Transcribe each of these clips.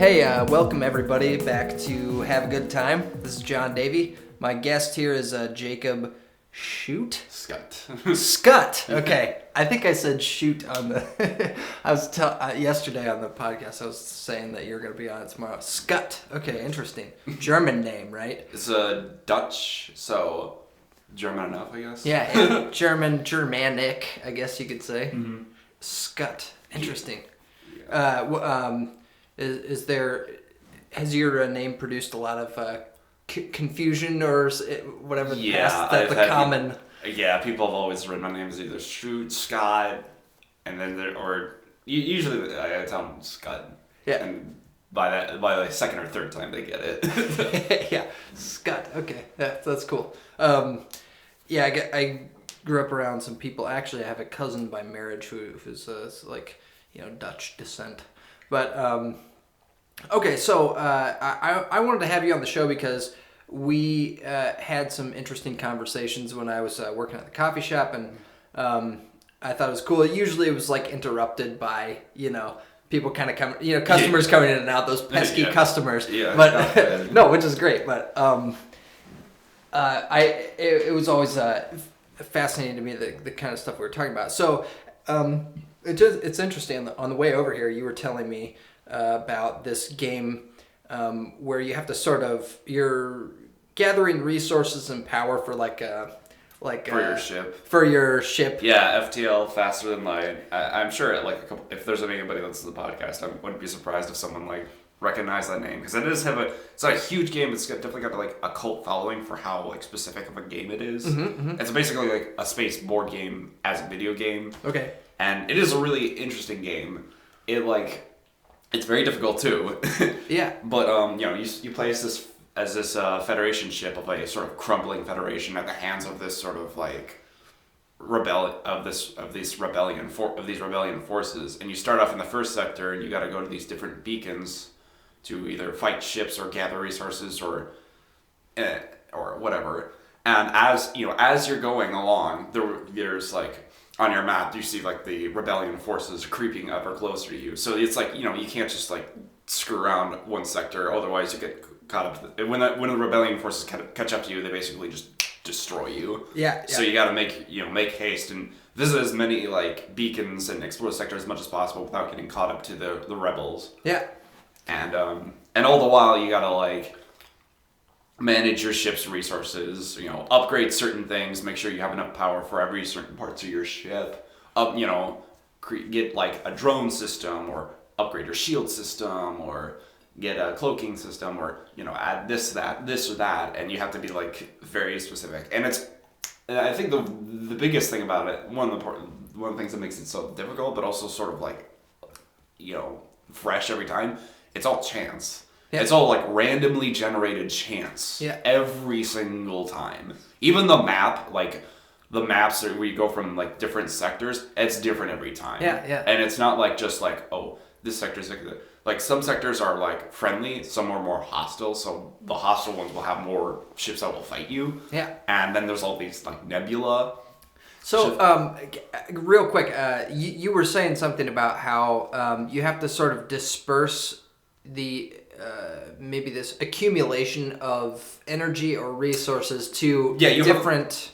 Hey, welcome everybody back to Have a Good Time. This is John Davey. My guest here is Jacob Schut? Schut. Okay. I think I said shoot on the... I was yesterday on the podcast, I was saying that you're going to be on it tomorrow. Schut. Okay, interesting. German name, right? It's Dutch, so German enough, I guess. Yeah, Germanic, I guess you could say. Mm-hmm. Schut. Interesting. Yeah. Has your name produced a lot of confusion or whatever? Common. People have always written my name as either Schut, Scott, and then usually I tell them Scott. Yeah. And by the second or third time they get it. Yeah, Scott. Okay, that's cool. I grew up around some people. Actually, I have a cousin by marriage who's Dutch descent. But okay, so I wanted to have you on the show because we had some interesting conversations when I was working at the coffee shop, and I thought it was cool. Usually it was like interrupted by people kind of coming, customers coming in and out, those pesky customers. Yeah, but no, which is great. But it was always fascinating to me the kind of stuff we were talking about. So. It's interesting. On the way over here, you were telling me about this game where you have to you're gathering resources and power for your ship. For your ship. Yeah, FTL, faster than light. I'm sure if there's anybody that listens to the podcast, I wouldn't be surprised if someone recognized that name, because it's not a huge game. It's definitely got a cult following for how specific of a game it is. Mm-hmm, mm-hmm. It's basically a space board game as a video game. Okay. And it is a really interesting game. It's very difficult too. Yeah. But you play as this Federation ship of a sort of crumbling Federation at the hands of this sort of these rebellion forces. And you start off in the first sector, and you got to go to these different beacons to either fight ships or gather resources or whatever. And as you're going along, there's on your map, you see the rebellion forces creeping ever closer to you. So it's you can't just screw around one sector, otherwise you get caught up. When the rebellion forces catch up to you, they basically just destroy you. Yeah. So you got to make haste and visit as many beacons and explore the sector as much as possible without getting caught up to the rebels. Yeah. And all the while you got to manage your ship's resources, upgrade certain things, make sure you have enough power for every certain parts of your ship, get a drone system, or upgrade your shield system, or get a cloaking system, or, add this or that, and you have to be very specific. And I think the biggest thing about it, one of the things that makes it so difficult, but also sort of fresh every time, it's all chance. Yeah. It's all randomly generated chance. Yeah. Every single time. Even the map, the maps where you go from different sectors, it's different every time. Yeah, yeah. And it's not just this sector's some sectors are friendly, some are more hostile, so the hostile ones will have more ships that will fight you. Yeah. And then there's all these maybe So, real quick, you were saying something about how you have to sort of disperse maybe this accumulation of energy or resources to different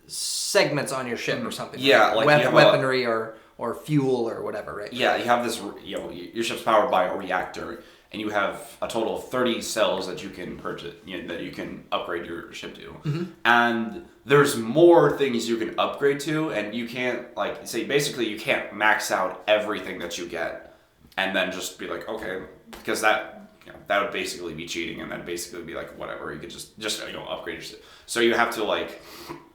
segments on your ship or something. Yeah, weaponry or fuel or whatever, right? Yeah, you have this. Your ship's powered by a reactor, and you have a total of 30 cells that you can purchase, that you can upgrade your ship to. Mm-hmm. And there's more things you can upgrade to, and you can't you can't max out everything that you get. And then just be okay, because that would basically be cheating, and then basically be whatever, you could just upgrade your ship. So you have to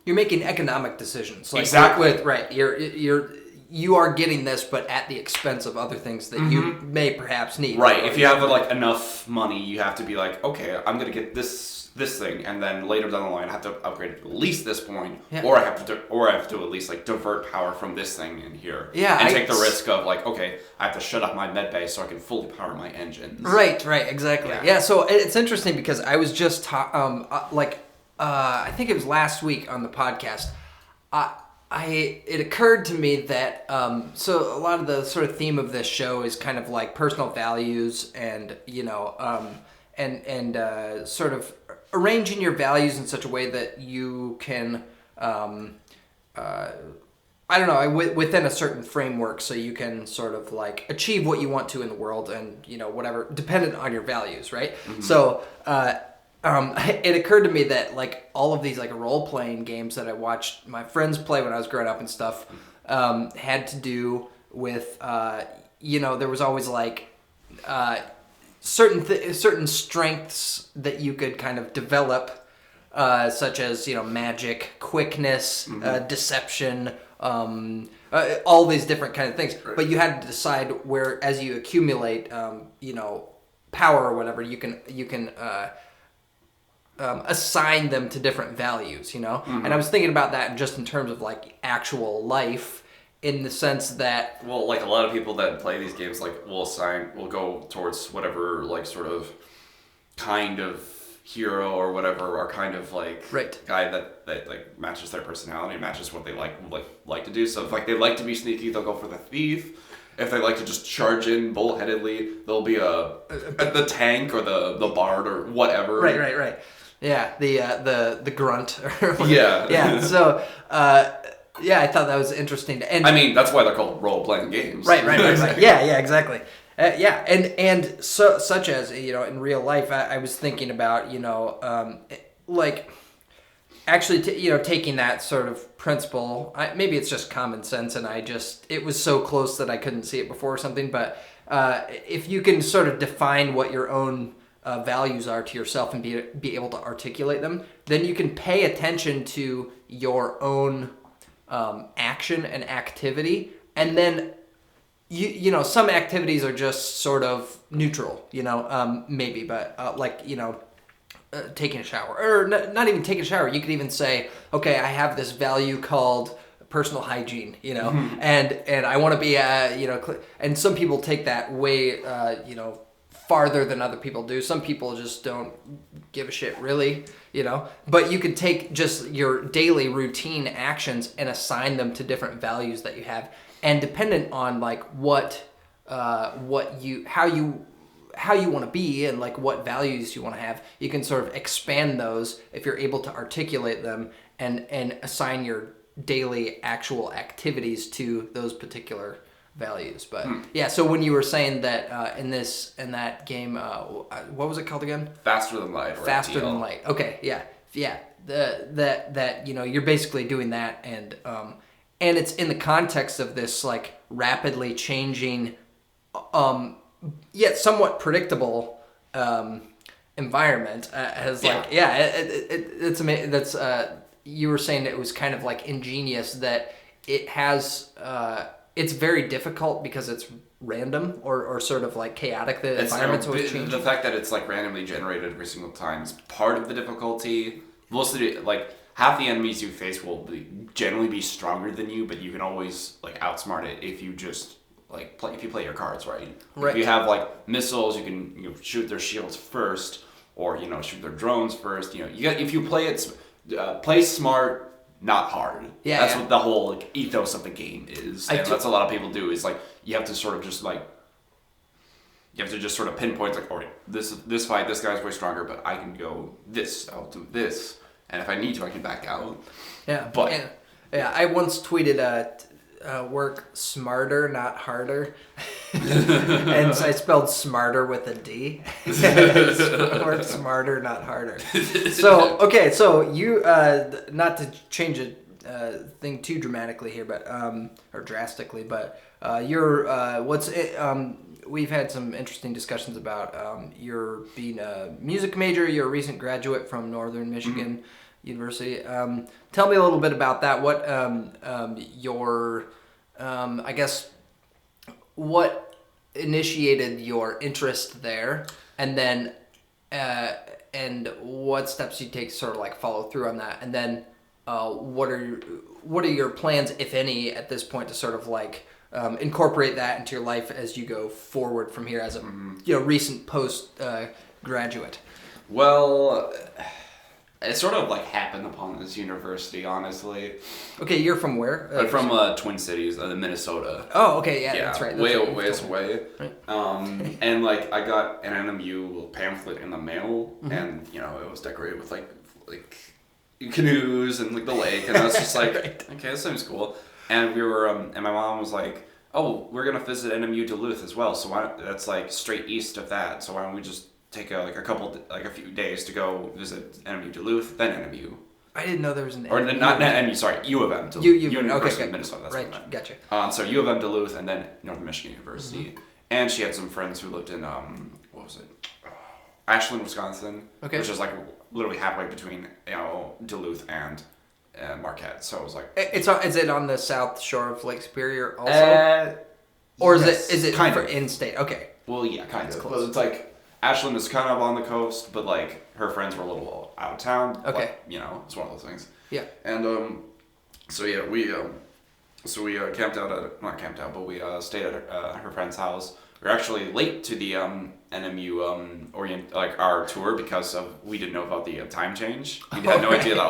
you're making economic decisions. Exactly. Right. You are getting this, but at the expense of other things that you may perhaps need. Right. If you have enough money, you have to be okay, I'm gonna get this thing, and then later down the line I have to upgrade at least this point, or I have to at least divert power from this thing in here. Yeah. And take the risk of okay, I have to shut off my med bay so I can fully power my engines. Right, exactly. Yeah, so it's interesting because I was just I think it was last week on the podcast. it occurred to me that so a lot of the sort of theme of this show is kind of like personal values and sort of arranging your values in such a way that you can I don't know, within a certain framework, so you can sort of like achieve what you want to in the world, and whatever, dependent on your values, right? Mm-hmm. So it occurred to me that like all of these like role playing games that I watched my friends play when I was growing up and stuff had to do with there was always like certain strengths that you could kind of develop, such as magic, quickness, deception. All these different kind of things, right. But you had to decide where, as you accumulate, power or whatever, you can assign them to different values, Mm-hmm. And I was thinking about that just in terms of like actual life, in the sense that, well, like a lot of people that play these games, like will go towards whatever like sort of kind of hero or whatever, or kind of like guy that like matches their personality, matches what they like to do. So if like they like to be sneaky, they'll go for the thief. If they like to just charge in bullheadedly, they'll be the tank or the bard or whatever. Right. Yeah, the grunt. Yeah. So I thought that was interesting. And I mean, that's why they're called role playing games. Right. Yeah, exactly. And so such as in real life, I was thinking about like actually taking that sort of principle. Maybe it's just common sense, and it was so close that I couldn't see it before or something. But if you can sort of define what your own values are to yourself and be able to articulate them, then you can pay attention to your own action and activity, and then. Some activities are just sort of neutral, maybe, but taking a shower, or not even taking a shower. You could even say, okay, I have this value called personal hygiene, mm-hmm. and I want to be, and some people take that way, farther than other people do. Some people just don't give a shit, really, but you could take just your daily routine actions and assign them to different values that you have. And dependent on like how you want to be and like what values you want to have, you can sort of expand those if you're able to articulate them and assign your daily actual activities to those particular values. But so when you were saying that in that game, what was it called again? Faster Than Light. Faster Than Light. Okay, yeah. That you're basically doing that, and it's in the context of this like rapidly changing, yet somewhat predictable environment. It's amazing. That's you were saying it was kind of like ingenious that it has. It's very difficult because it's random or sort of like chaotic. The environment's always changing. The fact that it's like randomly generated every single time is part of the difficulty. Most of it, like. Half the enemies you face will generally be stronger than you, but you can always like outsmart it if you just like if you play your cards right. If you have like missiles, you can shoot their shields first, or shoot their drones first. If you play smart, not hard. Yeah, that's what the whole like ethos of the game is, and that's what a lot of people do. Is like you have to sort of just like. You have to just sort of pinpoint like, all right, this fight, this guy's way stronger, but I can go this. I'll do this. And if I need to, I can back out. Yeah. But I once tweeted, work smarter, not harder. And so I spelled smarter with a D. Work smarter, not harder. So, okay, so you, not to change a thing too dramatically here, but, or drastically, but we've had some interesting discussions about your being a music major. You're a recent graduate from Northern Michigan University. Tell me a little bit about that. What your, I guess, what initiated your interest there, and then and what steps you take to sort of like follow through on that, and then what are your plans, if any, at this point to sort of like incorporate that into your life as you go forward from here as a recent post graduate? Well, It sort of like happened upon this university, honestly. Okay, you're from where? I'm from Twin Cities, Minnesota. Oh, okay, yeah, that's right. Way That's ways away. Right. And like I got an NMU pamphlet in the mail, and you know it was decorated with like canoes and like the lake, and I was just like, Right. okay, this seems cool. And we were, and my mom was like, oh, we're gonna visit NMU Duluth as well, so that's like straight east of that. So why don't we just take a few days to go visit NMU Duluth, then NMU. I didn't know there was an Or NMU. not NMU, sorry, U of M Duluth. University of Minnesota, that's right, what I meant. gotcha. So U of M Duluth and then Northern Michigan University. And she had some friends who lived in, what was it? Ashland, Wisconsin. Okay. Which is like literally halfway between, you know, Duluth and Marquette. So it was like... Is it on the south shore of Lake Superior also? Or yes, is it kind for of. in-state? Okay. Well, yeah, kind It's of. close. Well, it's like Ashland is kind of on the coast, but like her friends were a little out of town. Okay. Like, you know, it's one of those things. Yeah. And so yeah, we camped out at not camped out, but we stayed at her friend's house. We were actually late to the NMU our tour because we didn't know about the time change. We had no idea that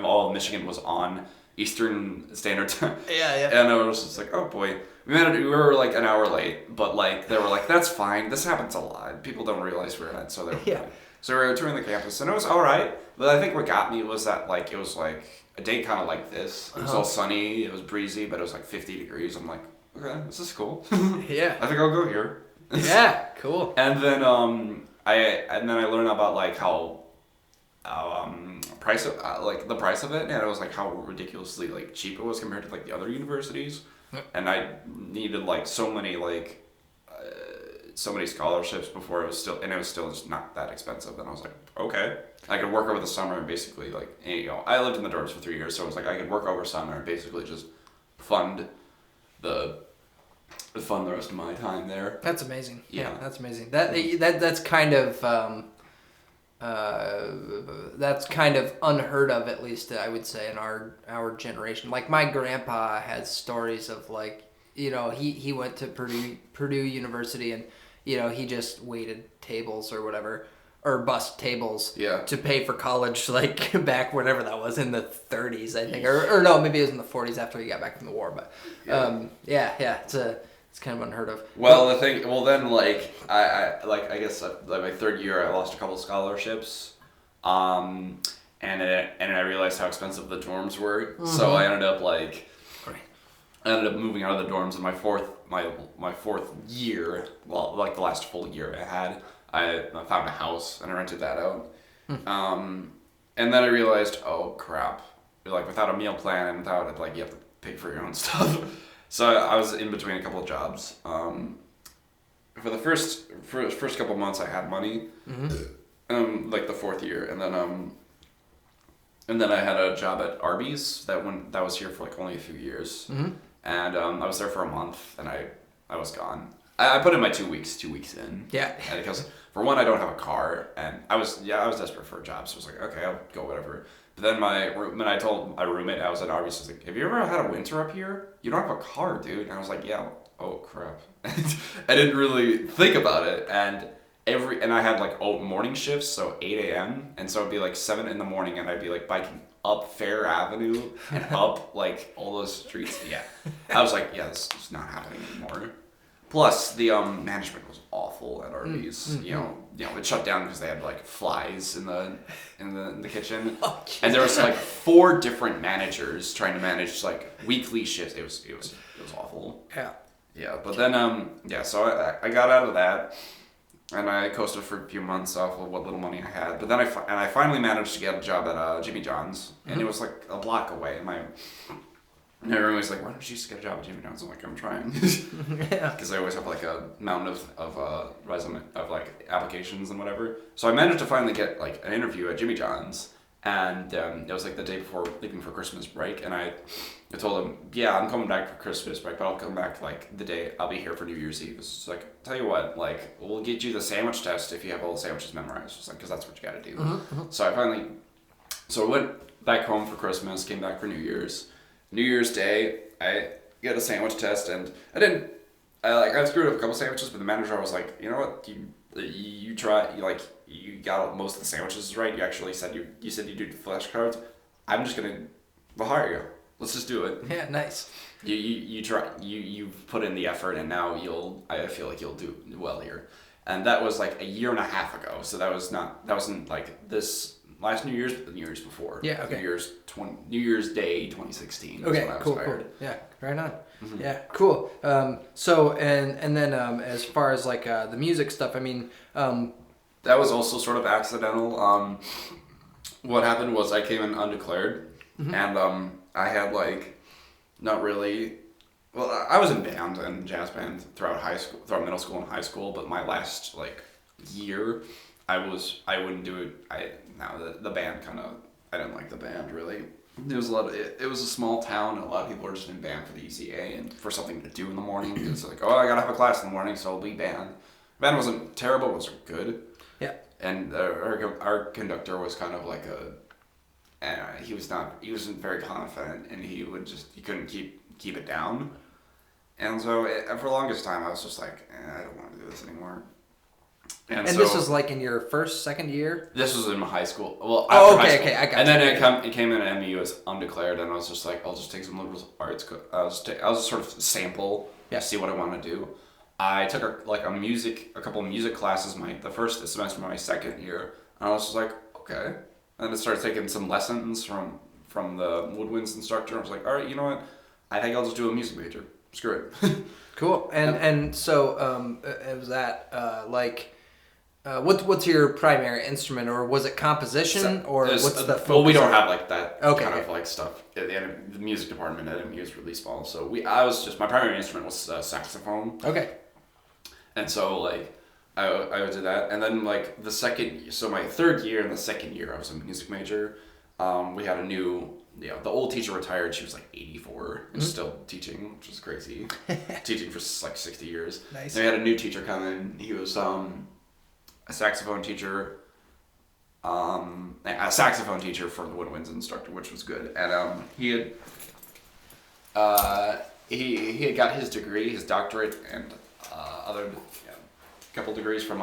all of Michigan was on Eastern Standard Time. Yeah. And I was just like, oh boy. We were like an hour late, but like they were like, that's fine. This happens a lot. People don't realize we're at, so they're Yeah. fine. So we were touring the campus, and it was all right. But I think what got me was that like it was like a day kind of like this. It was all sunny. It was breezy, but it was like 50 degrees. I'm like, okay, this is cool. Yeah. I think I'll go here. Yeah, cool. And then I learned about like how price of the price of it, and it was like how ridiculously like cheap it was compared to like the other universities. Yep. And I needed like so many scholarships before it was still just not that expensive. And I was like, okay, I could work over the summer and basically like, you know, I lived in the dorms for 3 years, so it was like I could work over summer and basically just fund the rest of my time there. That's amazing. Yeah. That's amazing. That's kind of unheard of, at least I would say, in our generation. Like my grandpa has stories of like, you know, he went to Purdue University, and you know, he just waited tables or whatever, or bussed tables to pay for college, like back whenever that was, in the 30s, I think, or no, maybe it was in the 40s after he got back from the war. But it's kind of unheard of. Well, then like I guess like my third year I lost a couple scholarships, and I realized how expensive the dorms were. Mm-hmm. So I ended up moving out of the dorms in my fourth year. Well, like the last full year I had, I found a house and I rented that out. And then I realized, oh crap, like without a meal plan and without it, like you have to pay for your own stuff. So I was in between a couple of jobs. For the first couple of months, I had money, like the fourth year, and then I had a job at Arby's that was here for like only a few years, and I was there for a month, and I was gone. I put in my 2 weeks in. Yeah. And because for one, I don't have a car, and I was desperate for a job, so I was like, okay, I'll go whatever. But then when I told my roommate I was at Arby's, I was like, have you ever had a winter up here? You don't have a car, dude. And I was like, yeah. Oh crap. I didn't really think about it, and I had like morning shifts, so 8 a.m. and so it'd be like 7 in the morning, and I'd be like biking up Fair Avenue and up like all those streets. Yeah. I was like, yeah, this is not happening anymore. Plus, the management was awful at Arby's. You know, it shut down because they had like flies in the kitchen, and there was like 4 different managers trying to manage like weekly shifts. It was awful. Yeah. Yeah, but then so I got out of that, and I coasted for a few months off of what little money I had. But then I finally managed to get a job at Jimmy John's, and it was like a block away. And everyone was like, why don't you just get a job at Jimmy John's? I'm like, I'm trying. Because I always have like a mountain of resume, of like applications and whatever. So I managed to finally get like an interview at Jimmy John's. And it was like the day before leaving for Christmas break. And I told him, yeah, I'm coming back for Christmas break, but I'll come back like the day I'll be here for New Year's Eve. It's like, tell you what, like, we'll get you the sandwich test if you have all the sandwiches memorized. It's like, because that's what you got to do. So I went back home for Christmas, came back for New Year's. New Year's Day, I got a sandwich test, and I screwed up a couple sandwiches, but the manager was like, you know what, you got most of the sandwiches right. You actually said you said you do flashcards. I'm just gonna hire you. Let's just do it. Yeah, nice. You try you've put in the effort, and now I feel like you'll do well here. And that was like a year and a half ago. So that wasn't like this last New Year's, but the New Year's before. Yeah, okay. New Year's Day 2016. Okay, cool. Yeah, right on. Mm-hmm. Yeah, cool. So and then as far as like the music stuff, I mean, that was also sort of accidental. What happened was I came in undeclared, mm-hmm. and I had like not really. Well, I was in band and jazz band throughout middle school and high school, but my last like year, I wouldn't do it. The band I didn't like the band really. There was it was a small town, and a lot of people were just in band for the ECA and for something to do in the morning. It's like, oh, I gotta have a class in the morning, so I'll be band. Band wasn't terrible, it was good. Yeah. And our conductor was kind of like he wasn't very confident, and he couldn't keep it down. And so for the longest time, I was just like, I don't want to do this anymore. And so, this was like in your second year? This was in my high school. Well, okay, I got and you. Then it came in at MU as undeclared, and I was just like, I'll just take some liberal arts. I'll just sort of sample, see what I want to do. I took a couple of music classes the first semester of my second year, and I was just like, okay. And I started taking some lessons from the woodwinds instructor. I was like, all right, you know what? I think I'll just do a music major. Screw it. Cool. And so was that what's your primary instrument, or was it composition, or what's the focus? Well, we don't have like that kind of like stuff. The music department at MU is really small, so my primary instrument was saxophone. Okay. And so like I would do that, and then like my third year and the second year I was a music major. We had a new. The old teacher retired. She was like 84 and still teaching, which is crazy. Teaching for like 60 years. Nice. And we had a new teacher come in. He was a saxophone teacher. A saxophone teacher for the woodwinds instructor, which was good. And he had got his degree, his doctorate, and other couple degrees from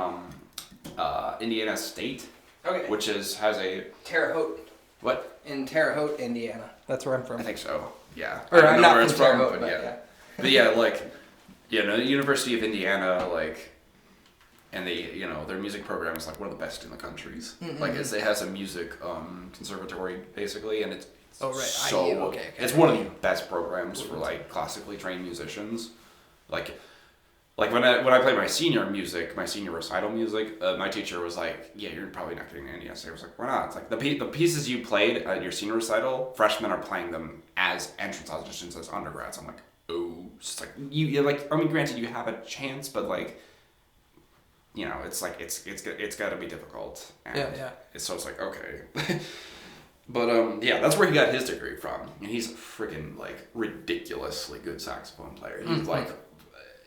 Indiana State. Okay. Which has a Terre Haute. What? In Terre Haute, Indiana. That's where I'm from. I think so. Yeah. Or I'm not from Terre Haute, but yeah. But yeah, like, the University of Indiana, like, and their music program is like one of the best in the countries. Mm-hmm. Like, it has a music conservatory basically, and it's it's one of the best programs for like classically trained musicians. Like when I played my senior recital music, my teacher was like, "Yeah, you're probably not getting any." I was like, "Why not?" It's like the pieces you played at your senior recital, freshmen are playing them as entrance auditions as undergrads. I'm like, oh, it's just like you're like. I mean, granted, you have a chance, but like, it's like it's got to be difficult. And So it's like okay, but that's where he got his degree from, and he's a freaking like ridiculously good saxophone player. He's like.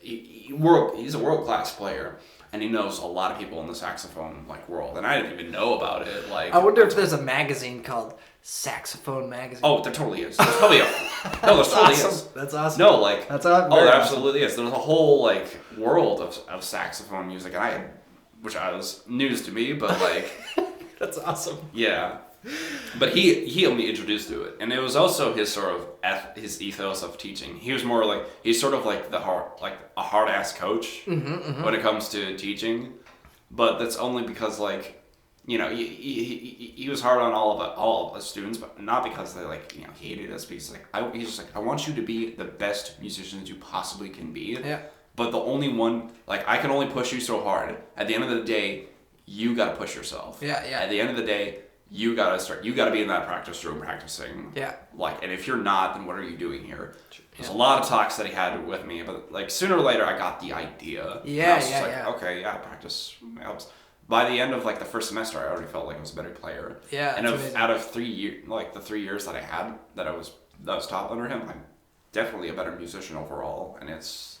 He's a world-class player, and he knows a lot of people in the saxophone like world, and I didn't even know about it. Like, I wonder if there's a magazine called Saxophone Magazine. Oh, there totally is. There's probably there totally is. That's awesome. No, like that's awesome. Oh, there absolutely is. There's a whole like world of saxophone music, and which was news to me, but like that's awesome. Yeah. But he helped me introduced to it, and it was also his his ethos of teaching. He was more like he's sort of like a hard ass coach when it comes to teaching, but that's only because like he was hard on all of us students, but not because they hated us. Because he's just like I want you to be the best musicians you possibly can be. Yeah. But the only one I can only push you so hard. At the end of the day, you got to push yourself. Yeah. At the end of the day. You gotta be in that practice room practicing. Yeah. And if you're not, then what are you doing here? There's a lot of talks that he had with me, but like sooner or later I got the idea. Yeah, okay, practice helps. By the end of like the first semester, I already felt like I was a better player. Yeah. And out of 3 years, like the 3 years that I had, that I was taught under him, I'm definitely a better musician overall. And it's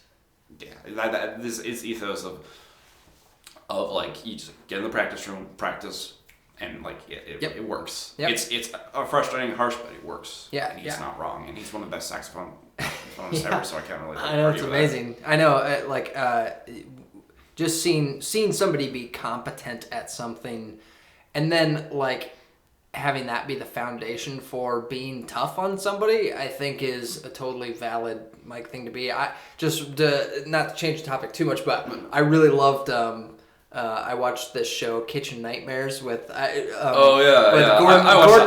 this ethos of like you just get in the practice room, practice. And like it works. Yep. It's frustrating, harsh, but it works. Yeah, and he's not wrong, and he's one of the best saxophonists ever. So I can't really. I know it's amazing. I know, just seeing somebody be competent at something, and then like having that be the foundation for being tough on somebody, I think is a totally valid like thing to be. I just not to change the topic too much, but I really loved. I watched this show, Kitchen Nightmares, with Gordon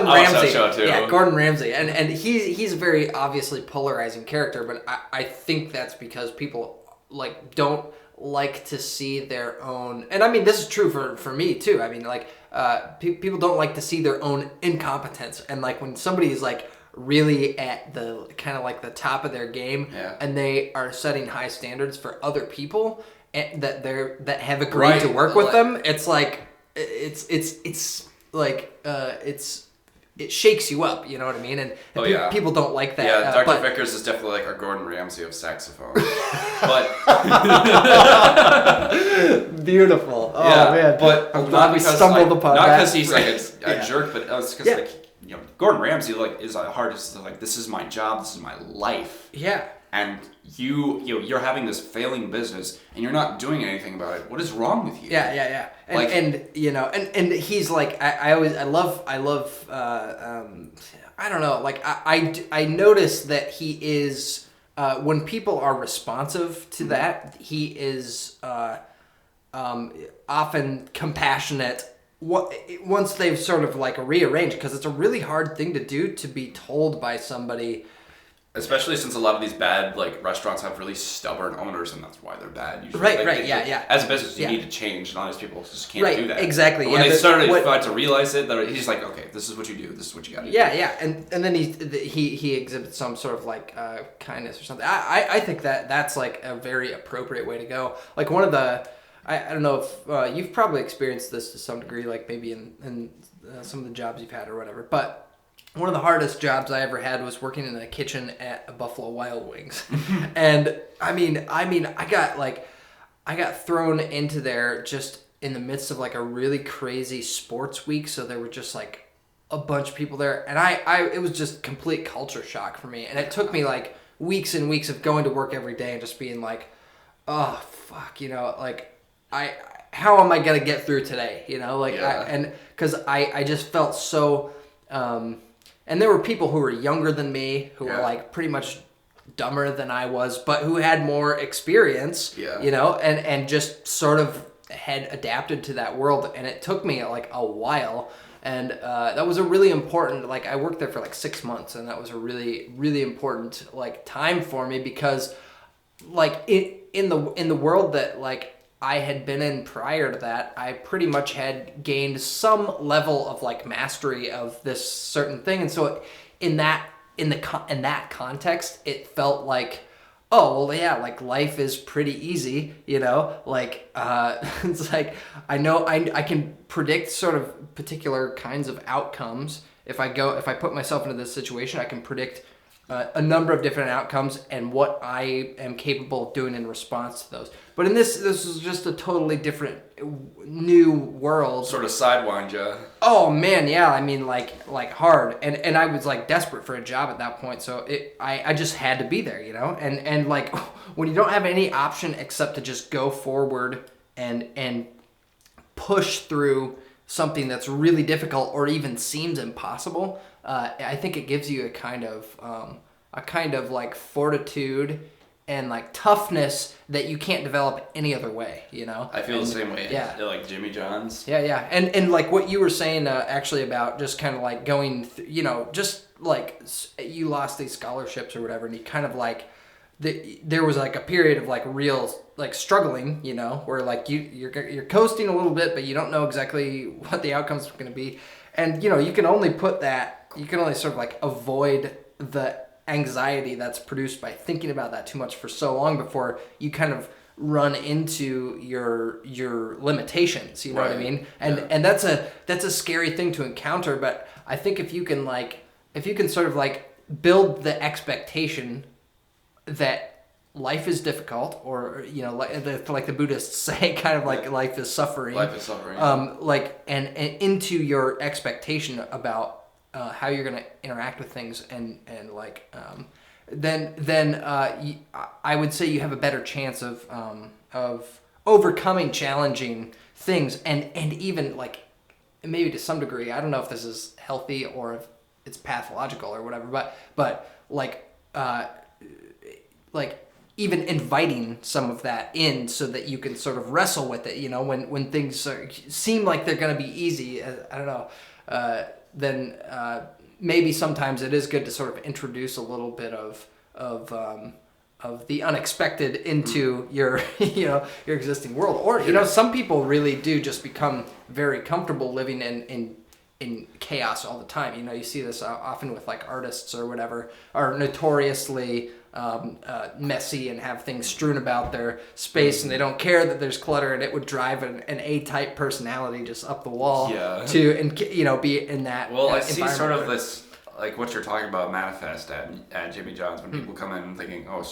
Ramsay. That show too. Yeah, Gordon Ramsay, and he's a very obviously polarizing character, but I think that's because people like don't like to see their own, and I mean this is true for me too. I mean like people don't like to see their own incompetence, and like when somebody is like really at the kind of like the top of their game, and they are setting high standards for other people that have agreed to work with them, it's like it's like it shakes you up, you know what I mean? And people don't like that. Yeah, Dr. Vickers is definitely like our Gordon Ramsay of saxophone. But beautiful. Oh yeah, man! But I'm glad we stumbled upon that. Not because he's like a jerk, but it's because like Gordon Ramsay like is a hardest. Like this is my job. This is my life. Yeah. And you're having this failing business and you're not doing anything about it. What is wrong with you? Yeah. And he's like, I love I don't know, like I noticed that he is when people are responsive to that, he is often compassionate once they've sort of like rearranged, because it's a really hard thing to do, to be told by somebody. Especially since a lot of these bad like restaurants have really stubborn owners, and that's why they're bad. Usually. Right. Yeah. As a business, you need to change, and all these people just can't do that. Exactly. But when they started to realize it, he's like, okay, this is what you do. This is what you got to do. Yeah. And then he exhibits some sort of like kindness or something. I think that's like a very appropriate way to go. Like one of the, I don't know if you've probably experienced this to some degree, like maybe in some of the jobs you've had or whatever, but one of the hardest jobs I ever had was working in a kitchen at a Buffalo Wild Wings. And I mean, I got thrown into there just in the midst of like a really crazy sports week. So there were just like a bunch of people there, and it was just complete culture shock for me. And it took me like weeks and weeks of going to work every day and just being like, oh fuck, like how am I going to get through today? And cause I just felt so, and there were people who were younger than me, who were like pretty much dumber than I was, but who had more experience, and just sort of had adapted to that world. And it took me like a while. And that was a really important, like I worked there for like 6 months, and that was a really, really important like time for me, because like in the world that like I had been in prior to that, I pretty much had gained some level of like mastery of this certain thing. And so in that context, it felt like, oh, well, yeah, like life is pretty easy, like, it's like, I know I can predict sort of particular kinds of outcomes. If I put myself into this situation, I can predict a number of different outcomes and what I am capable of doing in response to those. But in this is just a totally different new world. Sort of sidewind you. Oh man, yeah. I mean, like hard, and I was like desperate for a job at that point. So I just had to be there, and like when you don't have any option except to just go forward and push through something that's really difficult or even seems impossible. I think it gives you a kind of like fortitude and like toughness that you can't develop any other way, I feel the same way. Yeah. Like Jimmy John's. Yeah. And like what you were saying actually about just kind of like going, just like you lost these scholarships or whatever, and you kind of like, there was like a period of like real like struggling, where like you're coasting a little bit, but you don't know exactly what the outcomes are going to be. And, you can only sort of like avoid the anxiety that's produced by thinking about that too much for so long before you kind of run into your limitations, you know what I mean? And that's a scary thing to encounter, but I think if you can sort of like build the expectation that life is difficult, or like the Buddhists say, kind of like life is suffering. Life is suffering. And into your expectation about how you're gonna interact with things, and like then I would say you have a better chance of overcoming challenging things, and even like maybe to some degree, I don't know if this is healthy or if it's pathological or whatever, but like even inviting some of that in so that you can sort of wrestle with it, when things seem like they're going to be easy, I don't know, then maybe sometimes it is good to sort of introduce a little bit of the unexpected into your your existing world. Or some people really do just become very comfortable living in chaos all the time. You see this often with like artists or whatever, are notoriously messy and have things strewn about their space, and they don't care that there's clutter, and it would drive an A-type personality just up the wall to be in that I see sort of this, like what you're talking about, manifest at Jimmy John's when people come in thinking, oh, it's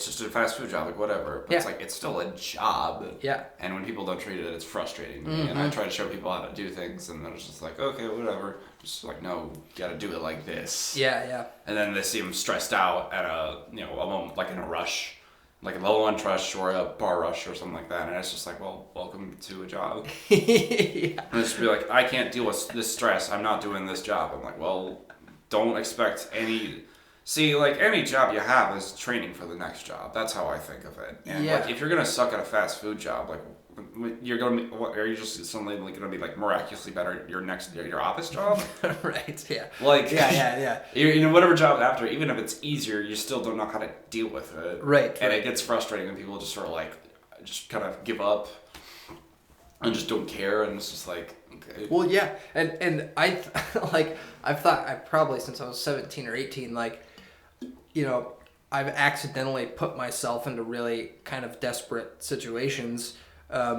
just a fast food job, like whatever. But it's like, it's still a job. Yeah. And when people don't treat it, it's frustrating to me. And I try to show people how to do things, and they're just like, okay, whatever. Just like, no, you gotta do it like this. Yeah, yeah. And then they seem stressed out at a moment, like in a rush, like a low lunch rush or a bar rush or something like that. And it's just like, well, welcome to a job. Yeah. And it's just be like, I can't deal with this stress. I'm not doing this job. I'm like, well, don't expect any. See, like, any job you have is training for the next job. That's how I think of it. And like, if you're gonna suck at a fast food job, like, you're gonna be, are you just suddenly gonna be like miraculously better at your office job? Right. Yeah. Like. Yeah. Whatever job after, even if it's easier, you still don't know how to deal with it. Right. And it gets frustrating when people just sort of like, just kind of give up and just don't care, and it's just like. Okay. Well, yeah, and I've thought I probably since I was 17 or 18, I've accidentally put myself into really kind of desperate situations. I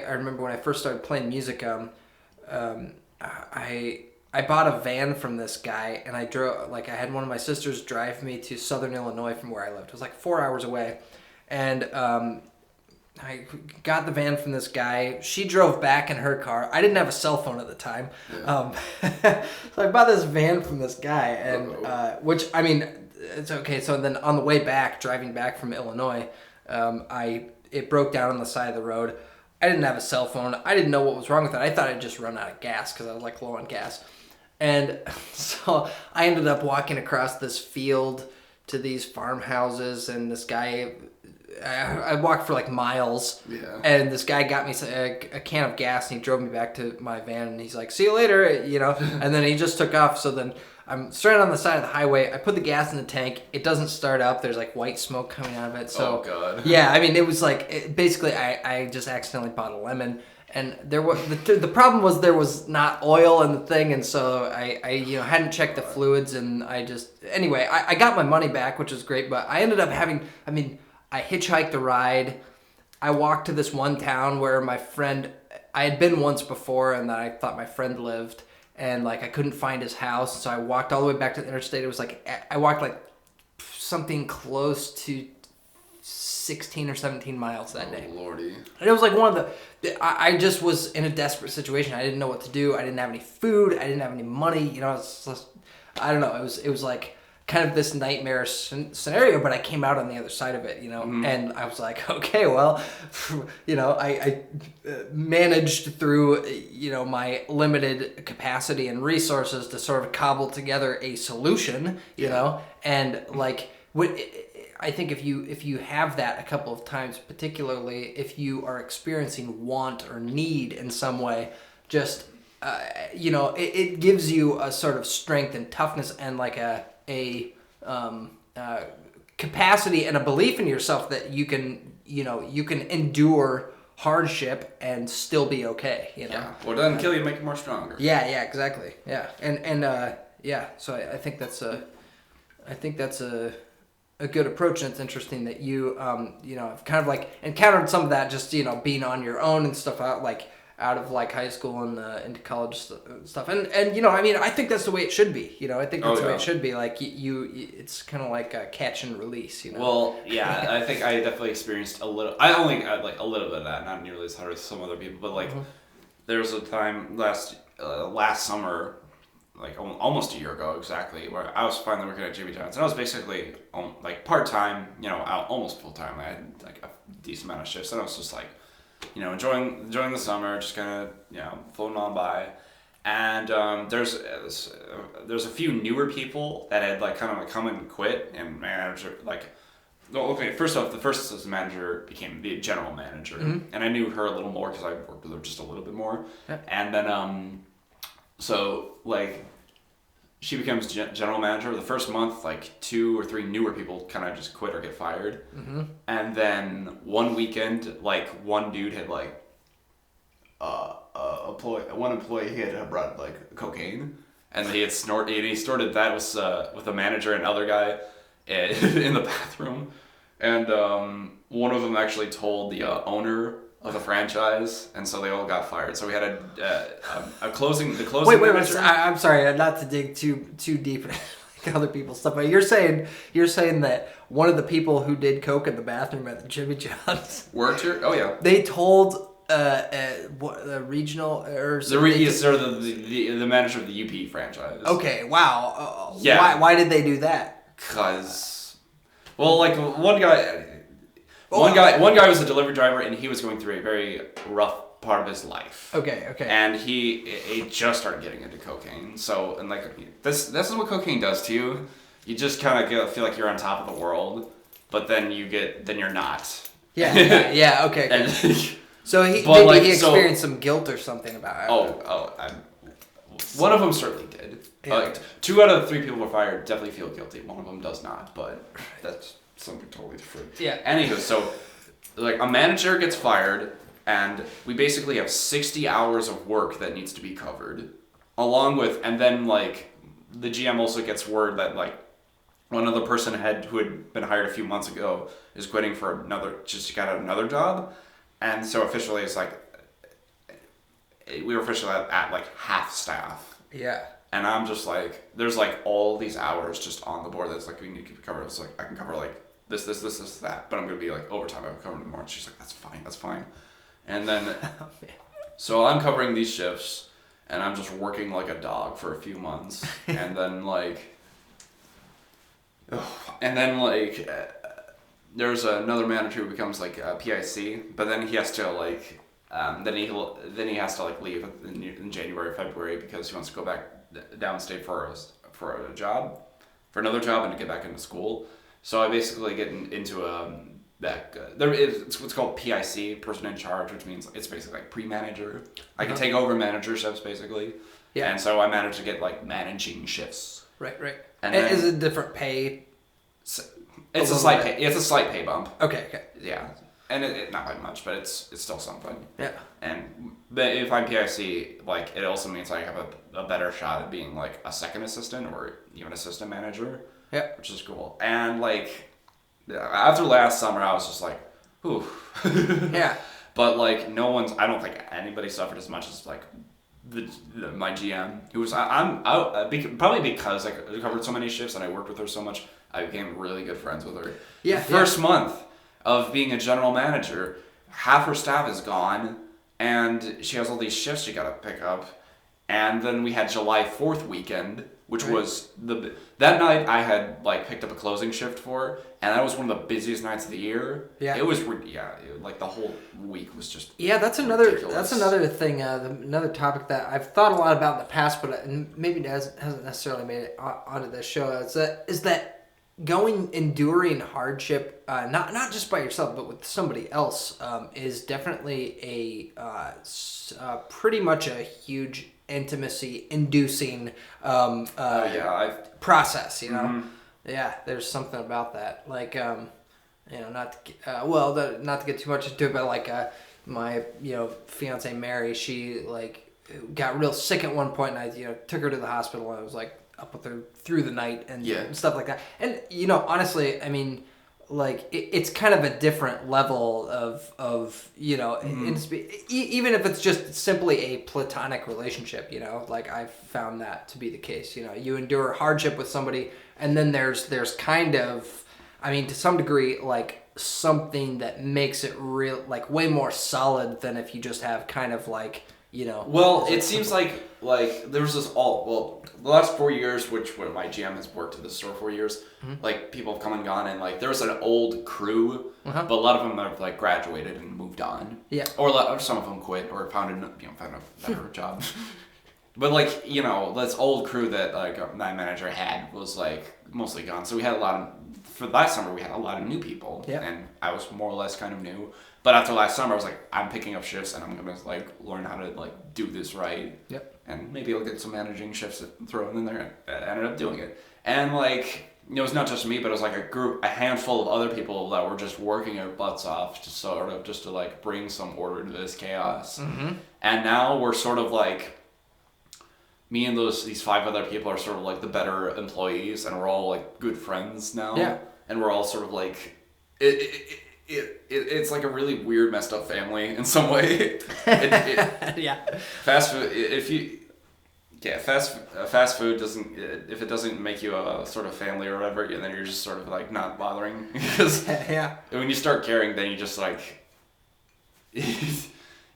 remember when I first started playing music. I bought a van from this guy, and I had one of my sisters drive me to Southern Illinois from where I lived. It was like 4 hours away, and I got the van from this guy. She drove back in her car. I didn't have a cell phone at the time. Yeah. So I bought this van from this guy, and which, I mean, it's okay. So then on the way back, driving back from Illinois, it broke down on the side of the road. I didn't have a cell phone. I didn't know what was wrong with it. I thought I'd just run out of gas because I was like low on gas. And so I ended up walking across this field to these farmhouses, and this guy... I walked for like miles, and this guy got me a can of gas, and he drove me back to my van, and he's like, see you later, and then he just took off. So then I'm stranded on the side of the highway. I put the gas in the tank. It doesn't start up. There's like white smoke coming out of it. So, oh, God. Yeah, I mean, it was like, basically I just accidentally bought a lemon, and there was the problem was there was not oil in the thing, and so I hadn't checked the fluids, and I got my money back, which was great, but I ended up I hitchhiked a ride. I walked to this one town where I had been once before, and I thought my friend lived, and like I couldn't find his house, so I walked all the way back to the interstate. It was like I walked like something close to 16 or 17 miles that day. Oh, Lordy. And it was like one of I just was in a desperate situation. I didn't know what to do. I didn't have any food. I didn't have any money. I don't know. It was like kind of this nightmare scenario, but I came out on the other side of it, and I was like, okay, well, I managed through, my limited capacity and resources to sort of cobble together a solution, and like, I think if you have that a couple of times, particularly if you are experiencing want or need in some way, just, it gives you a sort of strength and toughness and like a capacity and a belief in yourself that you can endure hardship and still be okay. Yeah. Well, it doesn't kill you, make you more stronger. Yeah. Exactly. Yeah. And So I think that's a good approach, and it's interesting that you have kind of like encountered some of that just being on your own and stuff out of like high school and into college stuff, and I think that's the way it should be. I think that's the way it should be. Like it's kind of like a catch and release. Well, yeah, I think I definitely experienced a little. I only had like a little bit of that, not nearly as hard as some other people, but like there was a time last summer like almost a year ago exactly, where I was finally working at Jimmy John's, and I was basically like part time, almost full time. I had like a decent amount of shifts, and I was just like, enjoying the summer, just kind of floating on by. And there's a few newer people that had like kind of like come and quit, and manager like. Well, okay, first off, the first assistant manager became the general manager, and I knew her a little more because I worked with her just a little bit more. Yeah. And then, so, like, she becomes general manager. The first month, like, 2 or 3 newer people kind of just quit or get fired. Mm-hmm. And then one weekend, like, one dude had, like, one employee, he had brought, like, cocaine, and he snorted that with a manager and another guy in the bathroom. And one of them actually told the owner of the franchise, and so they all got fired. So we had a closing. The closing. Wait. I'm sorry, not to dig too deep into like other people's stuff, but you're saying that one of the people who did coke in the bathroom at the Jimmy John's worked here. Oh yeah. They told the regional or the manager of the UP franchise. Okay. Wow. Yeah. Why did they do that? Because. Well, like one guy was a delivery driver, and he was going through a very rough part of his life. Okay. And he just started getting into cocaine. So, and like this is what cocaine does to you. You just kind of feel like you're on top of the world, but then you're not. Yeah. Okay. And, so he experienced some guilt or something about it. One of them certainly did. Yeah. 2 out of the 3 people were fired definitely feel guilty. One of them does not, but that's something totally different. Yeah. Anywho, so like a manager gets fired, and we basically have 60 hours of work that needs to be covered, along with, and then like the GM also gets word that like one other person who had been hired a few months ago is quitting for just got another job, and so officially it's like we were officially at like half staff. Yeah. And I'm just like, there's like all these hours just on the board that's like we need to cover. It's like I can cover like this, that, but I'm gonna be like overtime. I'm covering more. And she's like, that's fine. And then, so I'm covering these shifts, and I'm just working like a dog for a few months, and then there's another manager who becomes like a PIC, but then he has to like. Then he has to like leave in January, February because he wants to go back downstate for another job and to get back into school. So I basically get into it's what's called PIC, person in charge, which means it's basically like pre-manager. I can take over manager shifts basically. Yeah. And so I managed to get like managing shifts. Right. And then, is it different pay? It's a slight pay bump. Okay. Yeah. And it not by much, but it's still something. Yeah. But if I'm PIC, like it also means I have a better shot at being like a second assistant or even assistant manager. Yeah. Which is cool. And like after last summer, I was just like, ooh. Yeah. But like I don't think anybody suffered as much as like my GM, who was probably because I covered so many shifts and I worked with her so much, I became really good friends with her. Yeah. The first month of being a general manager, half her staff is gone, and she has all these shifts she gotta pick up. And then we had July 4th weekend, which was that night I had like picked up a closing shift for, and that was one of the busiest nights of the year. Yeah. It was like the whole week was just that's another thing, another topic that I've thought a lot about in the past, but maybe hasn't necessarily made it onto this show. Is that enduring hardship, not just by yourself, but with somebody else, is definitely pretty much a huge intimacy-inducing process. You know, mm-hmm. Yeah. There's something about that, like not to get too much into it, but like my fiance Mary, she like got real sick at one point, and I took her to the hospital, and I was like up with her through the night and stuff like that. And honestly, I mean, like it's kind of a different level of mm-hmm. Even if it's just simply a platonic relationship, like I've found that to be the case. You endure hardship with somebody, and then there's kind of, I mean, to some degree, like something that makes it real, like way more solid than if you just have kind of like Well, it seems like there was the last 4 years, where my GM has worked at the store 4 years, like people have come and gone, and like there was an old crew, but a lot of them have like graduated and moved on. Yeah. Or some of them quit or found a better job. But like this old crew that like my manager had was like mostly gone. So we had for last summer we had a lot of new people, and I was more or less kind of new. But after last summer, I was like, I'm picking up shifts, and I'm gonna like learn how to like do this right. Yep. And maybe I'll get some managing shifts thrown in there. I ended up doing it, and like it's not just me, but it was like a handful of other people that were just working their butts off to like bring some order to this chaos. Mm-hmm. And now we're sort of like, me and these 5 other people are sort of like the better employees, and we're all like good friends now. Yeah. And we're all sort of like it's like a really weird, messed up family in some way. Yeah. Fast food. Fast food doesn't. If it doesn't make you a sort of family or whatever, then you're just sort of like not bothering, because when you start caring, then you just like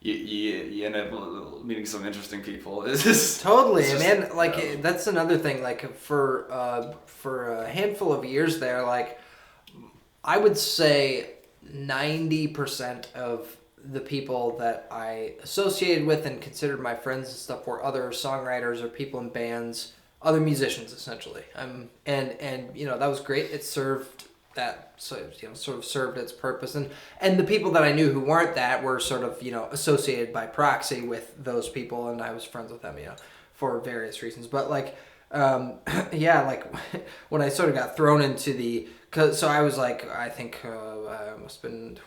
you end up meeting some interesting people. It's just totally, man. Like that's another thing. Like for a handful of years there, like I would say 90% of the people that I associated with and considered my friends and stuff were other songwriters or people in bands, other musicians essentially. And that was great. It served that, sort of served its purpose. And the people that I knew who weren't that were sort of, associated by proxy with those people, and I was friends with them, for various reasons. But like, like when I sort of got thrown into so I was like, I think I must have been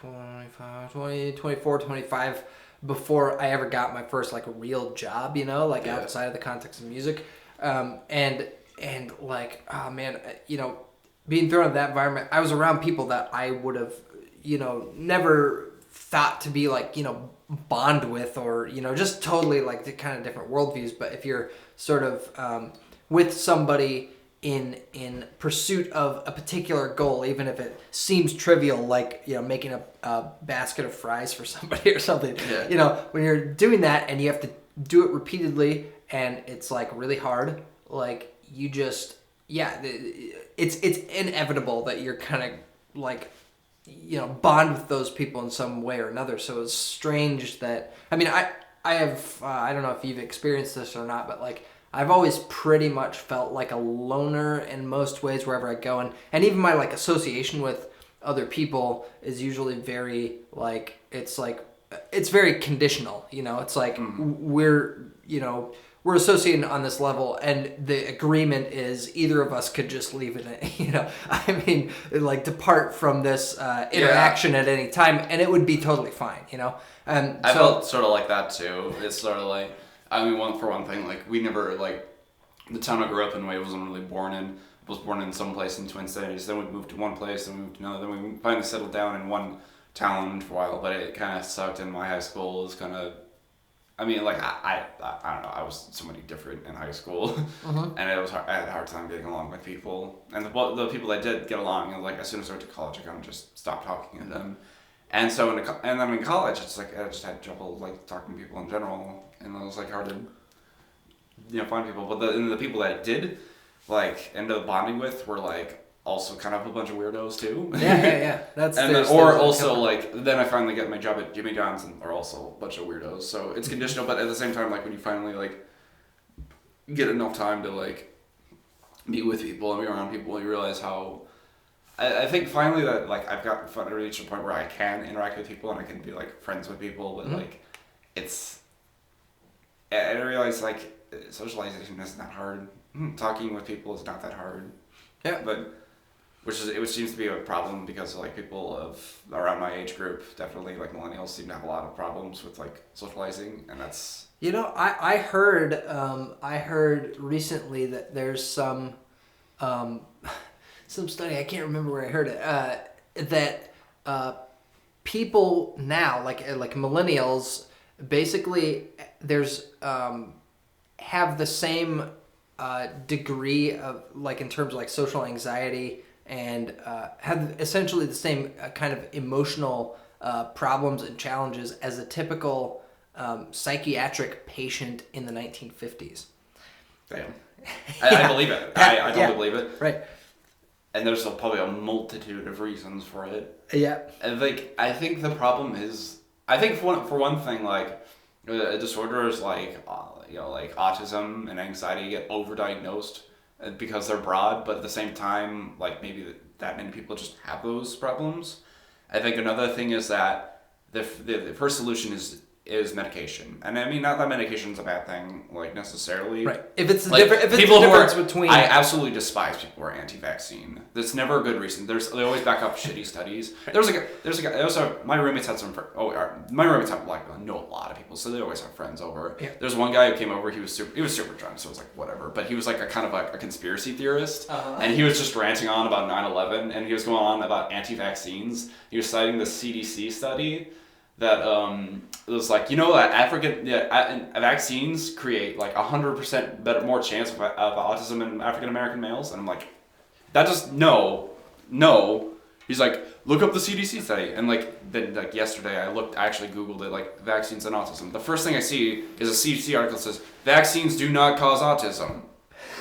24, 25 before I ever got my first like real job, outside of the context of music. And like, oh man, being thrown in that environment, I was around people that I would have, never thought to be like, bond with, or, just totally like the kind of different worldviews. But if you're sort of with somebody in pursuit of a particular goal, even if it seems trivial, like making a basket of fries for somebody or something, when you're doing that and you have to do it repeatedly and it's like really hard, like you just it's inevitable that you're kind of like bond with those people in some way or another. So it's strange that I have I don't know if you've experienced this or not, but like I've always pretty much felt like a loner in most ways wherever I go, and even my like association with other people is usually very like it's very conditional. It's like we're associating on this level, and the agreement is either of us could just leave it. Like depart from this interaction at any time, and it would be totally fine. And I felt sort of like that too. It's sort of like. One thing, like, we never, like, the town I grew up in, I wasn't really born in. I was born in some place in Twin Cities, then we moved to one place, then we moved to another, then we finally settled down in one town for a while, but it kind of sucked, and my high school was kind of, I don't know, I was somebody different in high school, and I had a hard time getting along with people, and the people that did get along, like, as soon as I went to college, I kind of just stopped talking to them. And so, and then in college, it's like I just had trouble like talking to people in general, and it was like hard to, find people. But the people that I did like end up bonding with were like also kind of a bunch of weirdos too. Yeah. That's and then, or also like then I finally get my job at Jimmy John's, and are also a bunch of weirdos. So it's conditional, but at the same time, like when you finally like get enough time to like meet with people and be around people, you realize how. I think finally that like I've reached a point where I can interact with people and I can be like friends with people, but like I realize like socialization isn't that hard. Talking with people is not that hard. Yeah. But which seems to be a problem because like people around my age group, definitely like millennials, seem to have a lot of problems with like socializing, and that's. I heard recently that there's some study, I can't remember where I heard it, that people now, like millennials, basically there's have the same degree of like in terms of like social anxiety, and have essentially the same kind of emotional problems and challenges as a typical psychiatric patient in the 1950s. Damn. I believe it. I totally believe it. Right. And there's probably a multitude of reasons for it. Yeah. And I think the problem is, I think for one thing, like disorders like like autism and anxiety get overdiagnosed because they're broad, but at the same time, like maybe that many people just have those problems. I think another thing is that the first solution is medication, and I mean not that medication is a bad thing, like necessarily. Right. If it's like, if it's people the who are, difference between, I absolutely despise people who are anti-vaccine. That's never a good reason. They always back up shitty studies. There's a guy. Also, my roommates had some. My roommates have know a lot of people, so they always have friends over. Yeah. There's one guy who came over. He was super drunk, so it was like whatever. But he was like a kind of like a conspiracy theorist, and he was just ranting on about 9/11, and he was going on about anti-vaccines. He was citing the CDC study that it was like, that vaccines create like 100% more chance of autism in African American males, and I'm like, that just no. He's like, look up the CDC study, and then yesterday I actually Googled it, like vaccines and autism. The first thing I see is a CDC article that says vaccines do not cause autism.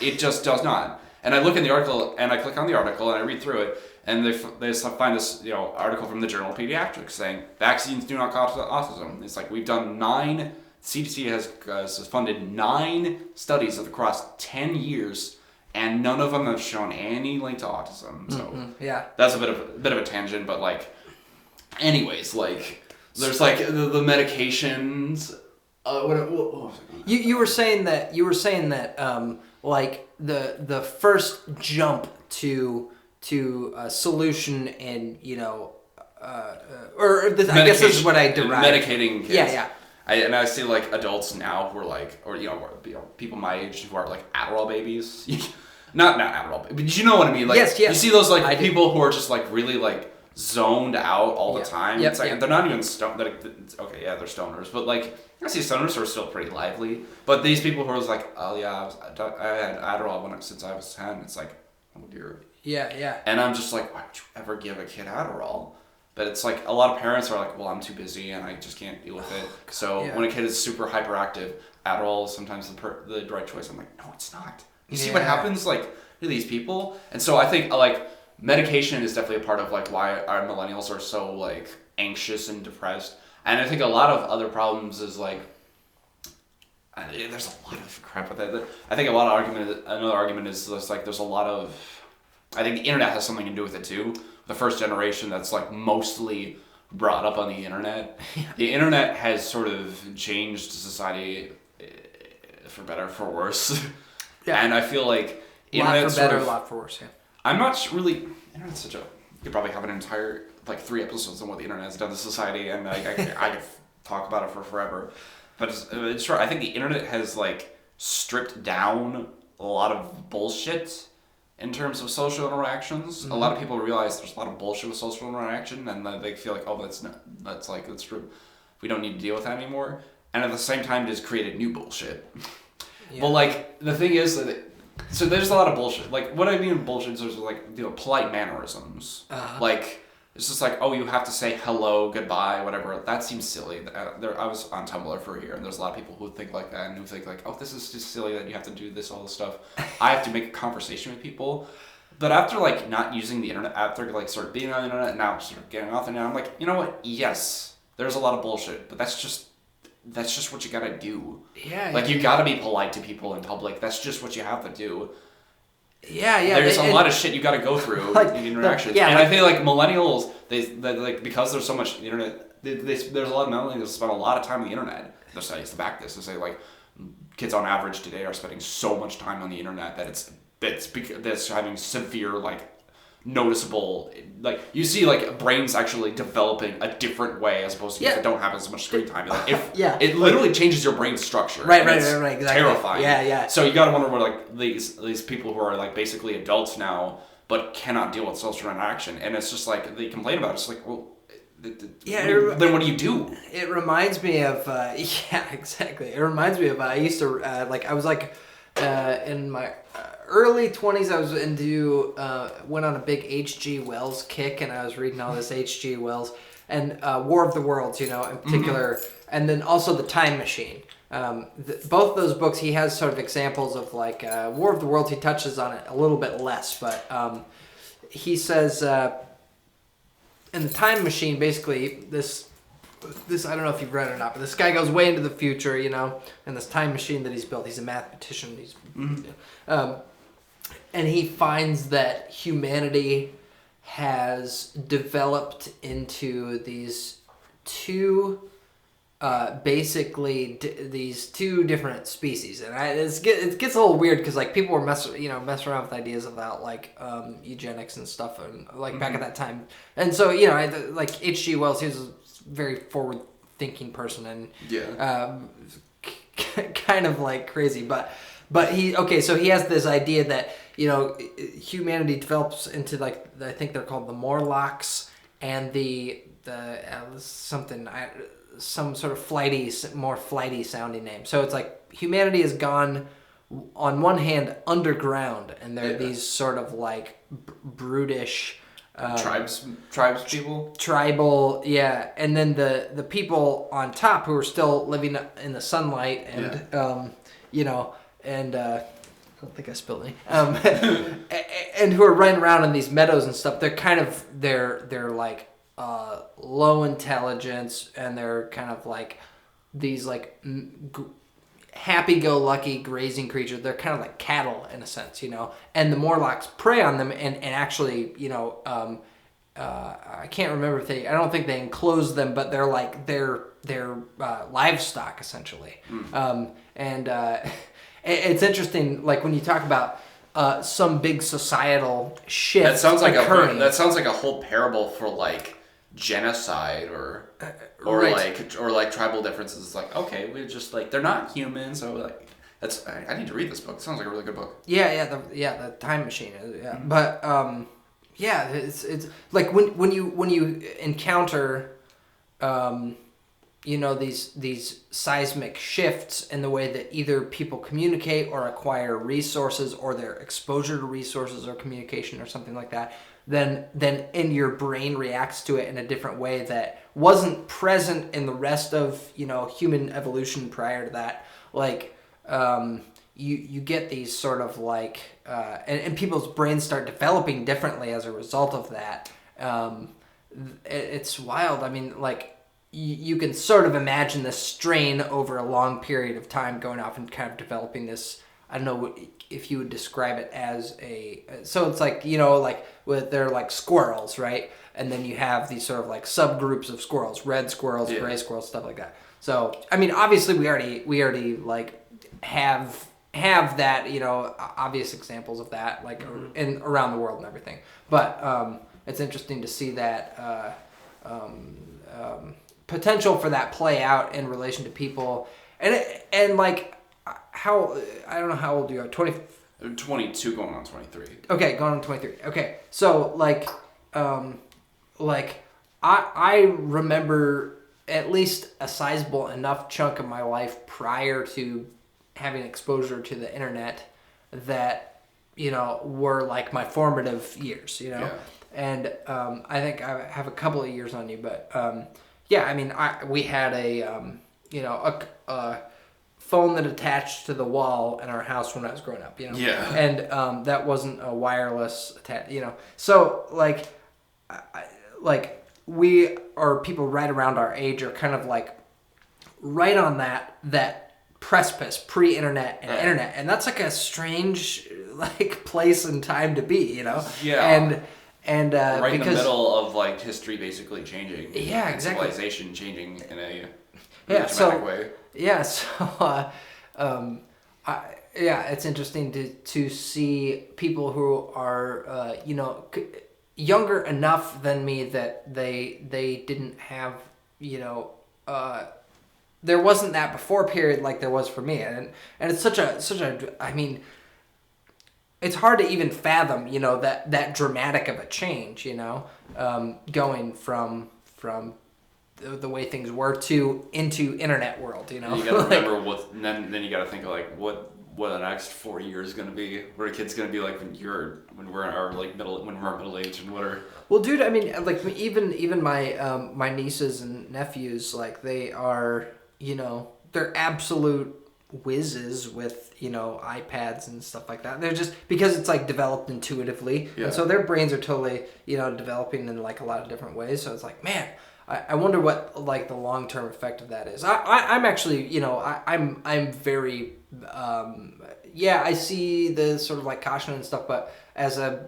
It just does not. And I look in the article and I click on the article and I read through it. And they find this article from the Journal of Pediatrics saying vaccines do not cause autism. It's like we've done CDC has funded 9 studies across 10 years, and none of them have shown any link to autism. So that's a bit of a tangent, but anyways, there's the medications. What was it? You were saying that the first jump to a solution, and I guess this is what I derived. Medicating kids. Yeah. I see adults now who are people my age who are Adderall babies. not Adderall, but you know what I mean. Yes. You see those people who are just really zoned out all the time. Yep, they're not even stoned. Okay, yeah, they're stoners, but I see stoners who are still pretty lively. But these people who are oh yeah, I had Adderall since I was 10. It's like, oh dear. Yeah. And I'm just like, why would you ever give a kid Adderall? But it's a lot of parents are well, I'm too busy and I just can't deal with it. So when a kid is super hyperactive, Adderall is sometimes the right choice. I'm like, no, it's not. You see what happens to these people? And so I think medication is definitely a part of why our millennials are so anxious and depressed. And I think a lot of other problems is there's a lot of crap with it. I think another argument is just there's a lot of, I think the internet has something to do with it too. The first generation that's mostly brought up on the internet. The internet has sort of changed society for better, for worse. Yeah. And I feel like internet, a lot for better, a lot for worse. Yeah. I'm not really. Internet's such a. You could probably have an entire 3 episodes on what the internet has done to society, and I could talk about it for forever. But it's true. I think the internet has stripped down a lot of bullshit in terms of social interactions. Mm-hmm. A lot of people realize there's a lot of bullshit with social interaction, and they feel that's true. We don't need to deal with that anymore. And at the same time, it has created new bullshit. Yeah. But the thing is that so there's a lot of bullshit. What I mean with bullshit is there's polite mannerisms. Uh-huh. It's just you have to say hello, goodbye, whatever. That seems silly. I was on Tumblr for a year, and there's a lot of people who think like that, and who think oh, this is just silly that you have to do all this stuff. I have to make a conversation with people. But after not using the internet, after sort of being on the internet, now sort of getting off the internet, I'm you know what? Yes, there's a lot of bullshit, but that's just what you gotta do. Yeah. You gotta be polite to people in public. That's just what you have to do. Yeah. There's a lot of shit you gotta go through in interactions. I feel millennials, they because there's so much internet, there's a lot of millennials that spend a lot of time on the internet. There's studies to back this. They say kids on average today are spending so much time on the internet that that's having severe noticeable you see brains actually developing a different way as opposed to if they don't have as much screen time. It literally changes your brain structure. Right, exactly. Terrifying. Yeah. So you gotta wonder what these people who are basically adults now but cannot deal with social interaction, and it's just they complain about it. It's well, then what do you do? It reminds me of exactly. It reminds me of I used to I was in my early 20s. I was went on a big H.G. Wells kick, and I was reading all this H.G. Wells and War of the Worlds, in particular, and then also The Time Machine. Both those books, he has sort of examples of like War of the Worlds. He touches on it a little bit less, but he says in The Time Machine, basically this I don't know if you've read it or not, but this guy goes way into the future, and this time machine that he's built. He's a mathematician. And he finds that humanity has developed into these two, these two different species, and it gets a little weird because like people were messing around with ideas about like eugenics and stuff, and like back at that time, and so like H.G. Wells, he was a very forward-thinking person, and kind of like crazy, but so he has this idea that humanity develops into like I think they're called the Morlocks and some sort of more flighty sounding name. So it's like humanity has gone on one hand underground, and they're these sort of like brutish tribes people, tribal, and then the people on top who are still living in the sunlight and and I don't think I spilled any. And who are running around in these meadows and stuff. They're kind of they're like low intelligence, and they're kind of like these like happy-go-lucky grazing creatures. They're kind of like cattle in a sense, And the Morlocks prey on them, and actually, I can't remember if I don't think they enclose them, but they're like they're livestock essentially. It's interesting, like when you talk about some big societal shift. That sounds like occurring. That sounds like a whole parable for like genocide or right. like tribal differences. It's like, okay, we're just like they're not human, so like I need to read this book. It sounds like a really good book. The Time Machine. But it's like when you encounter these seismic shifts in the way that either people communicate or acquire resources, or their exposure to resources or communication or something like that, then in your brain reacts to it in a different way that wasn't present in the rest of human evolution prior to that. Like you get these sort of like and people's brains start developing differently as a result of that. It's wild. I mean, like you can sort of imagine this strain over a long period of time going off and kind of developing this. I don't know if you would describe it as so it's like, like they're like squirrels, right? And then you have these sort of like subgroups of squirrels, red squirrels, gray squirrels, stuff like that. So, I mean, obviously we already like have that, obvious examples of that, like in around the world and everything. But it's interesting to see that potential for that play out in relation to people, and like how, I don't know how old you are, 22 going on 23. Okay, going on 23. Okay, so like I remember at least a sizable enough chunk of my life prior to having exposure to the internet that were like my formative years, and I think I have a couple of years on you, but I mean, we had a phone that attached to the wall in our house when I was growing up, and that wasn't a wireless so like we, or people right around our age, are kind of like right on that precipice, pre-internet and internet, and that's like a strange like place and time to be, and right because in the middle of like history basically changing, exactly, civilization changing in a dramatic way. It's interesting to see people who are younger enough than me that they didn't have there wasn't that before period like there was for me, and it's such a I mean, it's hard to even fathom that dramatic of a change, going from the way things were into internet world, You gotta remember then you gotta think of like what what the next 40 years is gonna be. What a kid's gonna be like when we're middle age and whatever. Well, dude, I mean, like even my my nieces and nephews, like they are, they're absolute whizzes with iPads and stuff like that. They're just because it's like developed intuitively, and so their brains are totally developing in like a lot of different ways. So it's like, man, I wonder what like the long term effect of that is. I'm actually I'm very I see the sort of like caution and stuff, but as a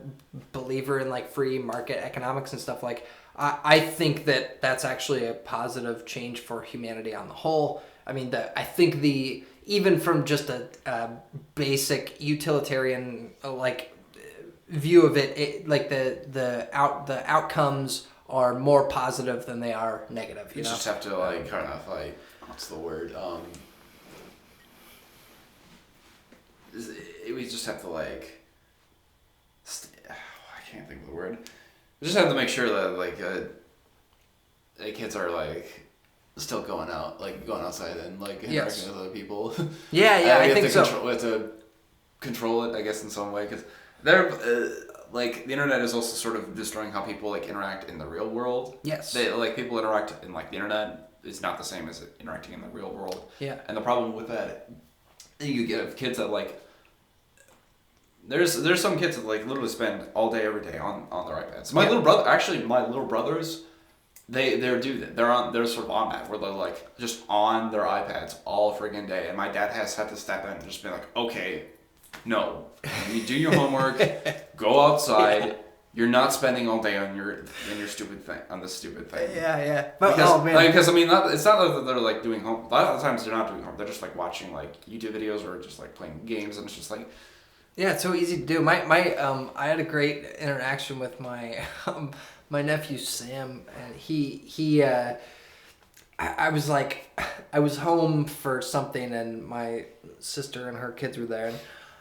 believer in like free market economics and stuff, like I think that that's actually a positive change for humanity on the whole. I mean, I think even from just a basic utilitarian like view of it, like the outcomes are more positive than they are negative. You just have to like kind of like, what's the word? We just have to like, I can't think of the word. We just have to make sure that like the kids are like still going outside and like interacting with other people. I think so. We have to control it, I guess, in some way, because they're like the internet is also sort of destroying how people like interact in the real world. Yes. People interact in like the internet is not the same as interacting in the real world. Yeah. And the problem with that, you get kids that like. There's some kids that like literally spend all day every day on their iPads. My little brothers, they're sort of on that where they're like just on their iPads all friggin' day, and my dad has had to step in and just be like, okay, no, you do your homework, go outside. Yeah. You're not spending all day on your stupid thing, on this stupid thing. Yeah. But, because I mean, it's not that they're like doing home. A lot of the times they're not doing home. They're just like watching like YouTube videos or just like playing games, and it's just like. Yeah, it's so easy to do. My I had a great interaction with my my nephew Sam, and I was home for something, and my sister and her kids were there, and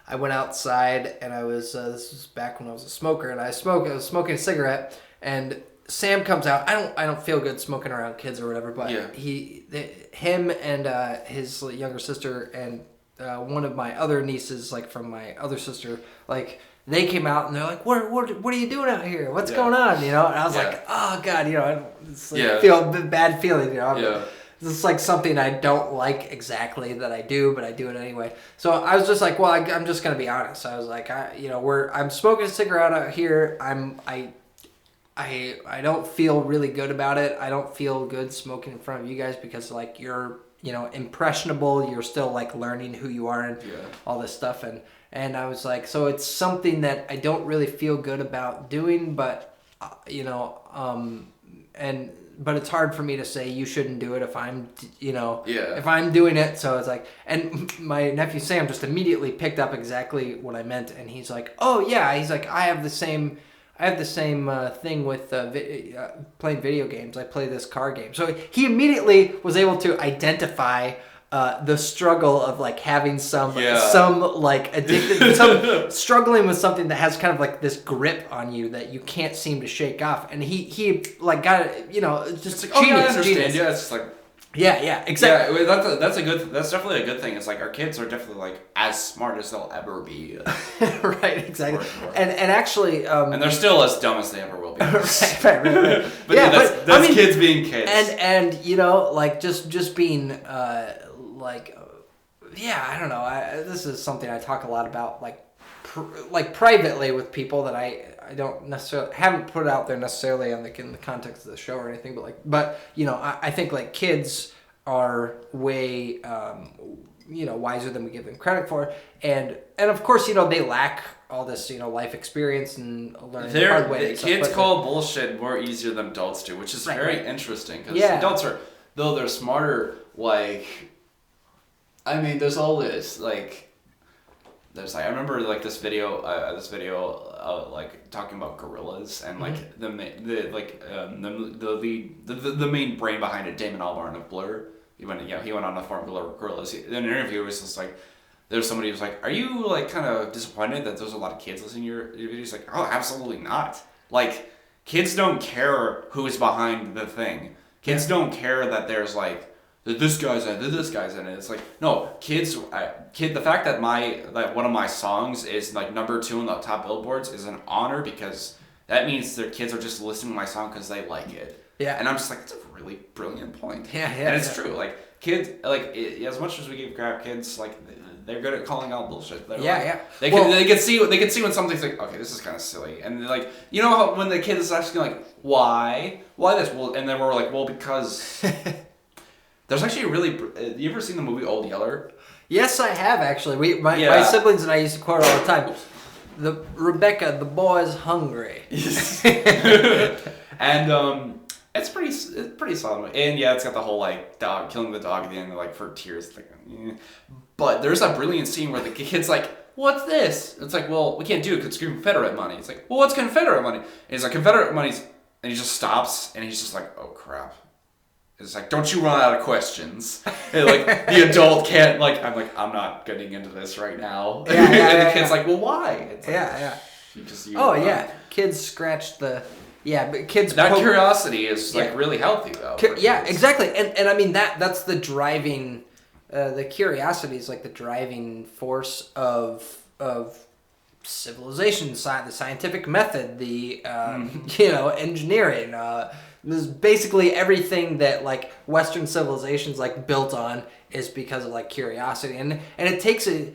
I went outside, and I was this was back when I was a smoker, and I was smoking a cigarette, and Sam comes out. I don't feel good smoking around kids or whatever, but him and his younger sister and one of my other nieces, like from my other sister, like they came out and they're like, what are you doing out here? What's going on? And I was like, oh God, it's like I feel a bad feeling, This is like something I don't like exactly that I do, but I do it anyway. So I was just like, well, I'm just gonna be honest. I was like, I'm smoking a cigarette out here. I don't feel really good about it. I don't feel good smoking in front of you guys because like you're impressionable. You're still like learning who you are and all this stuff. And I was like, so it's something that I don't really feel good about doing, but but it's hard for me to say you shouldn't do it if I'm, if I'm doing it. So it's like, and my nephew Sam just immediately picked up exactly what I meant. And he's like, oh yeah. He's like, I have the same thing with playing video games. I play this car game. So he immediately was able to identify the struggle of like having some like addicted, some struggling with something that has kind of like this grip on you that you can't seem to shake off. And he like got it, just like, genius. I understand. Genius. Yeah, it's like. Yeah, exactly. Yeah, that's definitely a good thing. It's like our kids are definitely like as smart as they'll ever be. Right, exactly. And actually, and they're still as dumb as they ever will be. right. But yeah, that's kids being kids. And like just being like, I don't know. This is something I talk a lot about, like privately with people that I don't necessarily haven't put out there necessarily in the context of the show or anything, but I think like kids are way wiser than we give them credit for, and of course they lack all this life experience and learning the hard way. Kids call bullshit more easier than adults do, which is very interesting because adults are, though they're smarter. Like, I mean, there's all this like. There's like I remember like this video like talking about gorillas and like the main brain behind it, Damon Albarn of Blur. He went on to form Gorillas. In an interview, it was just like there's somebody who's like, "Are you like kind of disappointed that there's a lot of kids listening to your videos?" He's like, "Oh, absolutely not. Like kids don't care who's behind the thing. Kids don't care that there's this guy's in it, this guy's in it. It's like, no, the fact that one of my songs is like number 2 on the top billboards is an honor, because that means their kids are just listening to my song because they like it. Yeah. And I'm just like, that's a really brilliant point. Yeah. And it's true. Like, kids, as much as we give crap, kids, like, they're good at calling out bullshit. They can see when something's like, okay, this is kind of silly. And they're like, you know how when the kid is actually like, why this? Well, and then we're like, well, because there's actually a really, you ever seen the movie Old Yeller? Yes, I have actually. My siblings and I used to quote it all the time. Rebecca, the boy's hungry. And it's pretty solid. And yeah, it's got the whole like dog killing the dog at the end, like for tears. Like, but there's a brilliant scene where the kid's like, "What's this?" It's like, "Well, we can't do it because it's Confederate money." It's like, "Well, what's Confederate money?" And he's like, "Confederate money's," and he just stops and he's just like, "Oh crap." It's like, don't you run out of questions. And like, the adult can't, like, I'm not getting into this right now. And the kid's like, well, why? It's like, Kids scratch the, but kids... That curiosity is, like, really healthy, though. Exactly. And I mean, that's the driving, the curiosity is, like, the driving force of civilization, the scientific method, the, engineering, this is basically everything that like Western civilization's like built on is because of like curiosity, and it takes a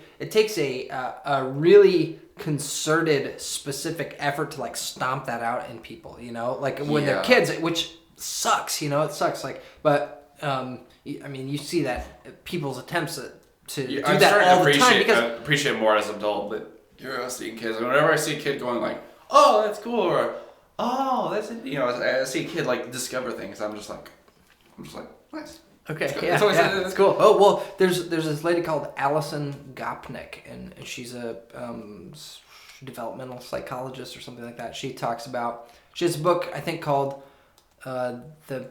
really concerted, specific effort to like stomp that out in people, like when they're kids, which sucks, it sucks, like, but I mean, you see that people's attempts to do that all the time because I appreciate more as an adult, but curiosity in kids. Whenever I see a kid going like, "Oh, that's cool," or "Oh, that's it," I see a kid like discover things. I'm just like, nice. Okay, it's cool. Oh well, there's this lady called Alison Gopnik, and she's a developmental psychologist or something like that. She has a book I think called "The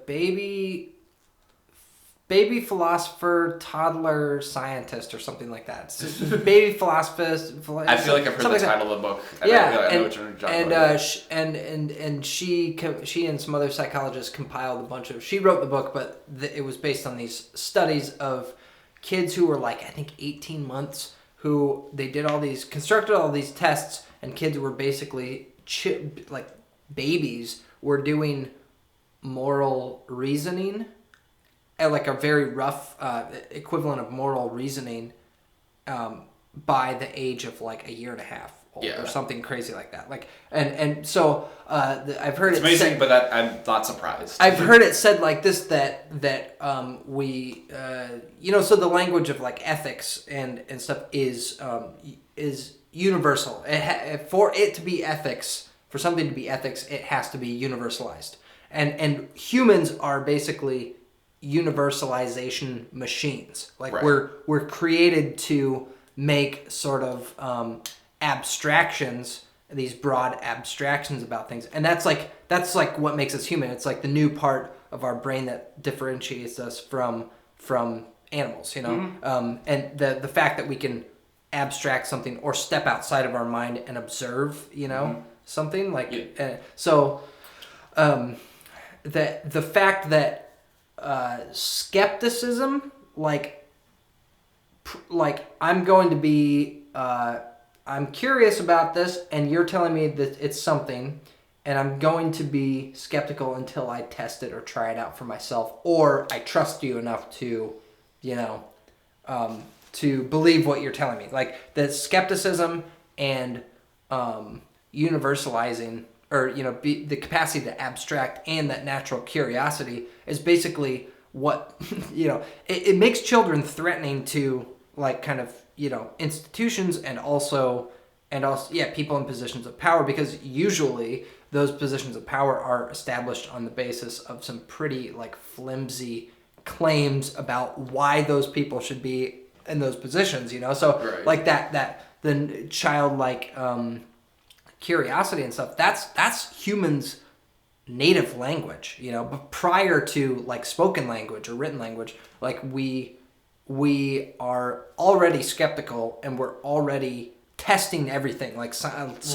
Baby Philosopher, Toddler Scientist" or something like that. So, baby philosophist. I feel like I've heard the title of the book. I know what you're talking about. And she and some other psychologists compiled a bunch of. She wrote the book, but it was based on these studies of kids who were like I think 18 months, who they constructed all these tests, and kids were basically like babies were doing moral reasoning. At like a very rough equivalent of moral reasoning by the age of like a year and a half old or something crazy like that. Like and so I've heard it's amazing, said, but I'm not surprised. I've heard it said like this that we so the language of like ethics and stuff is universal. For it to be ethics, for something to be ethics, it has to be universalized. And humans are basically universalization machines. Like we're created to make sort of abstractions, these broad abstractions about things, and that's like what makes us human. It's like the new part of our brain that differentiates us from animals, and the fact that we can abstract something or step outside of our mind and observe, something like the fact that skepticism, like I'm going to be, I'm curious about this, and you're telling me that it's something, and I'm going to be skeptical until I test it or try it out for myself, or I trust you enough to, to believe what you're telling me. Like the skepticism and universalizing, or the capacity to abstract and that natural curiosity is basically what it makes children threatening to like kind of institutions and also people in positions of power, because usually those positions of power are established on the basis of some pretty like flimsy claims about why those people should be in those positions, like that the childlike curiosity and stuff, that's humans' native language, but prior to like spoken language or written language, like we are already skeptical and we're already testing everything, like scientists.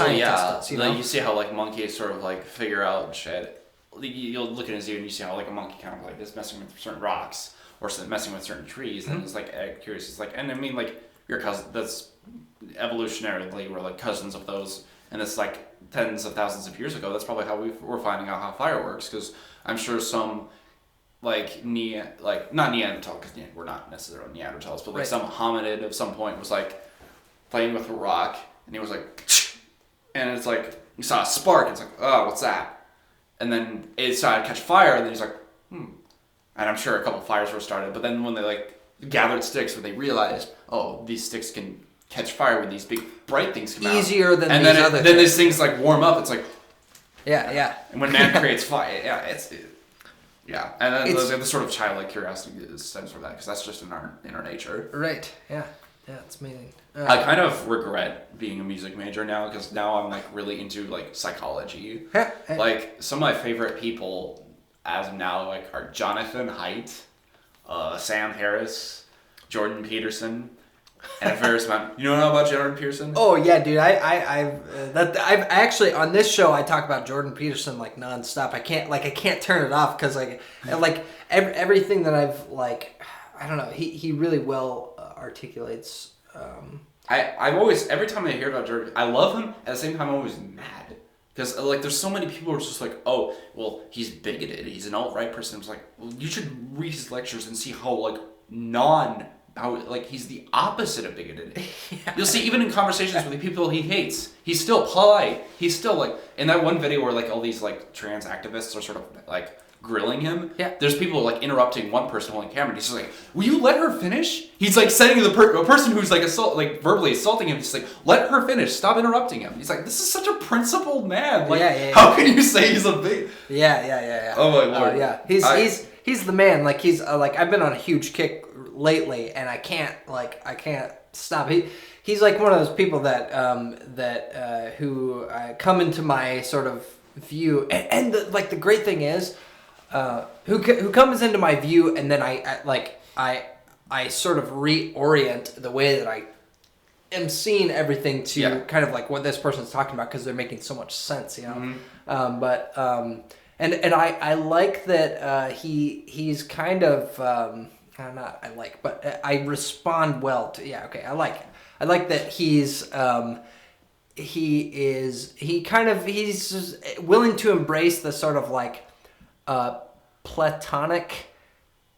Like you see how like monkeys sort of like figure out shit. You'll look at a zoo and you see how like a monkey kind of like is messing with certain rocks, or messing with certain trees. And it's like curious. It's like, and I mean, like your cousin. That's evolutionarily we're like cousins of those, and it's like tens of thousands of years ago. That's probably how we're finding out how fire works, because I'm sure some like not Neanderthal, because we're not necessarily Neanderthals, but like some hominid at some point was like playing with a rock, and he was like, and it's like you saw a spark. It's like, oh, what's that? And then it started to catch fire, and then he's like, and I'm sure a couple fires were started. But then when they like gathered sticks, when they realized, oh, these sticks can catch fire when these big bright things come out. Easier than and these then other then things. these things like warm up. It's like, yeah. And when man creates fire, and then the sort of childlike curiosity stems from that, because that's just in our nature. Right. Yeah, it's amazing. I kind of regret being a music major now, because now I'm like really into like psychology. Like some of my favorite people as of now like are Jonathan Haidt, Sam Harris, Jordan Peterson, and a fair amount. You know about Jordan Peterson? Oh yeah, dude. I've actually on this show I talk about Jordan Peterson like nonstop. I can't turn it off, because like everything that I've like, I don't know. He really well articulates. I've always, every time I hear about Jordan, I love him. At the same time, I'm always mad, because like there's so many people who are just like, oh, well, he's bigoted. He's an alt-right person. It's like, well, you should read his lectures and see how like he's the opposite of bigoted. Yeah. You'll see even in conversations with the people he hates, he's still polite. He's still like, in that one video where like all these like trans activists are sort of like grilling him. Yeah. There's people like interrupting one person holding camera. And he's just like, "Will you let her finish?" He's like saying to a person who's like verbally assaulting him, just like, "Let her finish. Stop interrupting him." He's like, "This is such a principled man. Like, how can you say he's a big?" Yeah. Oh my lord. Yeah. He's the man. Like he's like, I've been on a huge kick lately, and I can't stop. He's like one of those people that who come into my sort of view, and the great thing is, who comes into my view, and then I sort of reorient the way that I am seeing everything to kind of like what this person's talking about, because they're making so much sense, you know. Mm-hmm. And I like that he's kind of I respond well to I like that he's willing to embrace the sort of like Platonic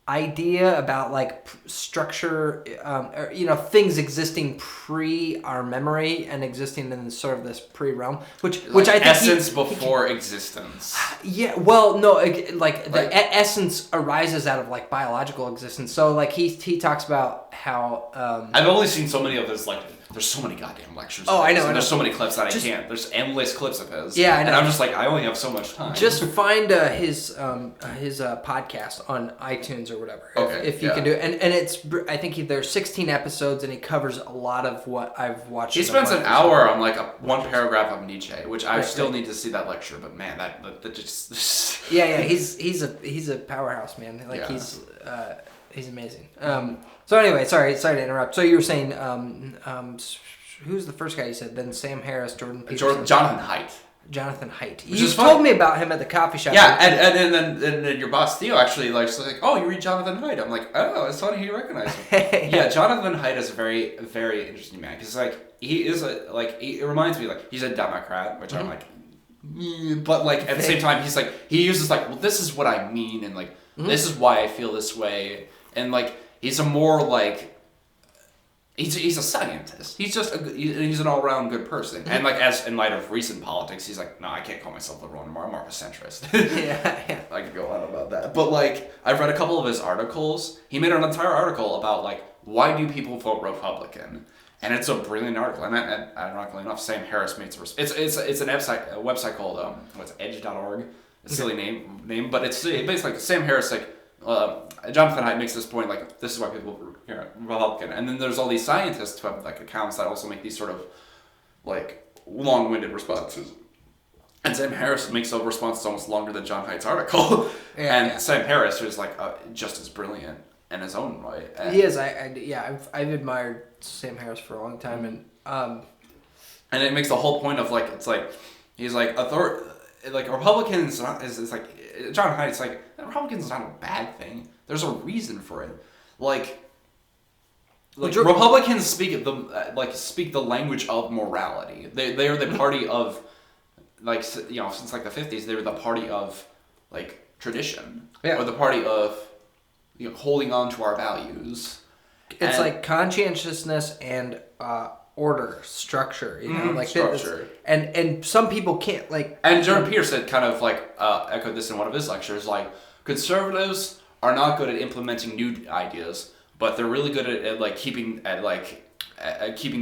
idea about like structure, or, you know, things existing pre our memory and existing in sort of this pre-realm, which I think essence before existence. Yeah, well, no, like the essence arises out of like biological existence. So like he talks about how I've only seen so many of his like. There's so many goddamn lectures. Oh, I know. And there's so many clips that I can't. There's endless clips of his. Yeah, I know. And I'm just like, I only have so much time. Just find his podcast on iTunes or whatever. Okay. If you can do it, and it's I think there's 16 episodes, and he covers a lot of what I've watched. He spends an hour on like one paragraph of Nietzsche, which I still need to see that lecture. But man, that just. Yeah. He's a powerhouse, man. Like he's amazing. So anyway, sorry to interrupt. So you were saying, who's the first guy you said? Then Sam Harris, Jordan Peterson. Jonathan Haidt. Jonathan Haidt. You told me about him at the coffee shop. Yeah, and then your boss Theo actually like oh, you read Jonathan Haidt. I'm like, oh, it's funny you recognize him. Yeah, Jonathan Haidt is a very, very interesting man, because like he is it reminds me like he's a Democrat, which I'm like, but like at the same time he uses like, well, this is what I mean, and like this is why I feel this way, and like. He's a more like, he's a scientist. He's just he's an all around good person. And like as in light of recent politics, he's like, no, I can't call myself liberal anymore. I'm more of a centrist. Yeah. I could go on about that. But like I've read a couple of his articles. He made an entire article about like why do people vote Republican, and it's a brilliant article. And ironically enough, Sam Harris makes a it's a website called edge.org. A silly name, but it's basically like Sam Harris like. Jonathan Haidt makes this point like this is why people are Republican, and then there's all these scientists who have like accounts that also make these sort of like long-winded responses, and Sam Harris makes a response that's almost longer than John Haidt's article. Sam Harris who's like just as brilliant in his own way. He is. I've admired Sam Harris for a long time, and it makes the whole point of like it's like he's like like Republicans is like John Haidt's like And Republicans is not a bad thing. There's a reason for it. Like Republicans speak the language of morality. They are the party of, like, you know, since like the 50s, they were the party of like tradition, or the party of, you know, holding on to our values. It's like conscientiousness and order, structure, you know, like structure. And some people can't, like. And Jordan Peterson kind of like echoed this in one of his lectures. Like, conservatives are not good at implementing new ideas, but they're really good at keeping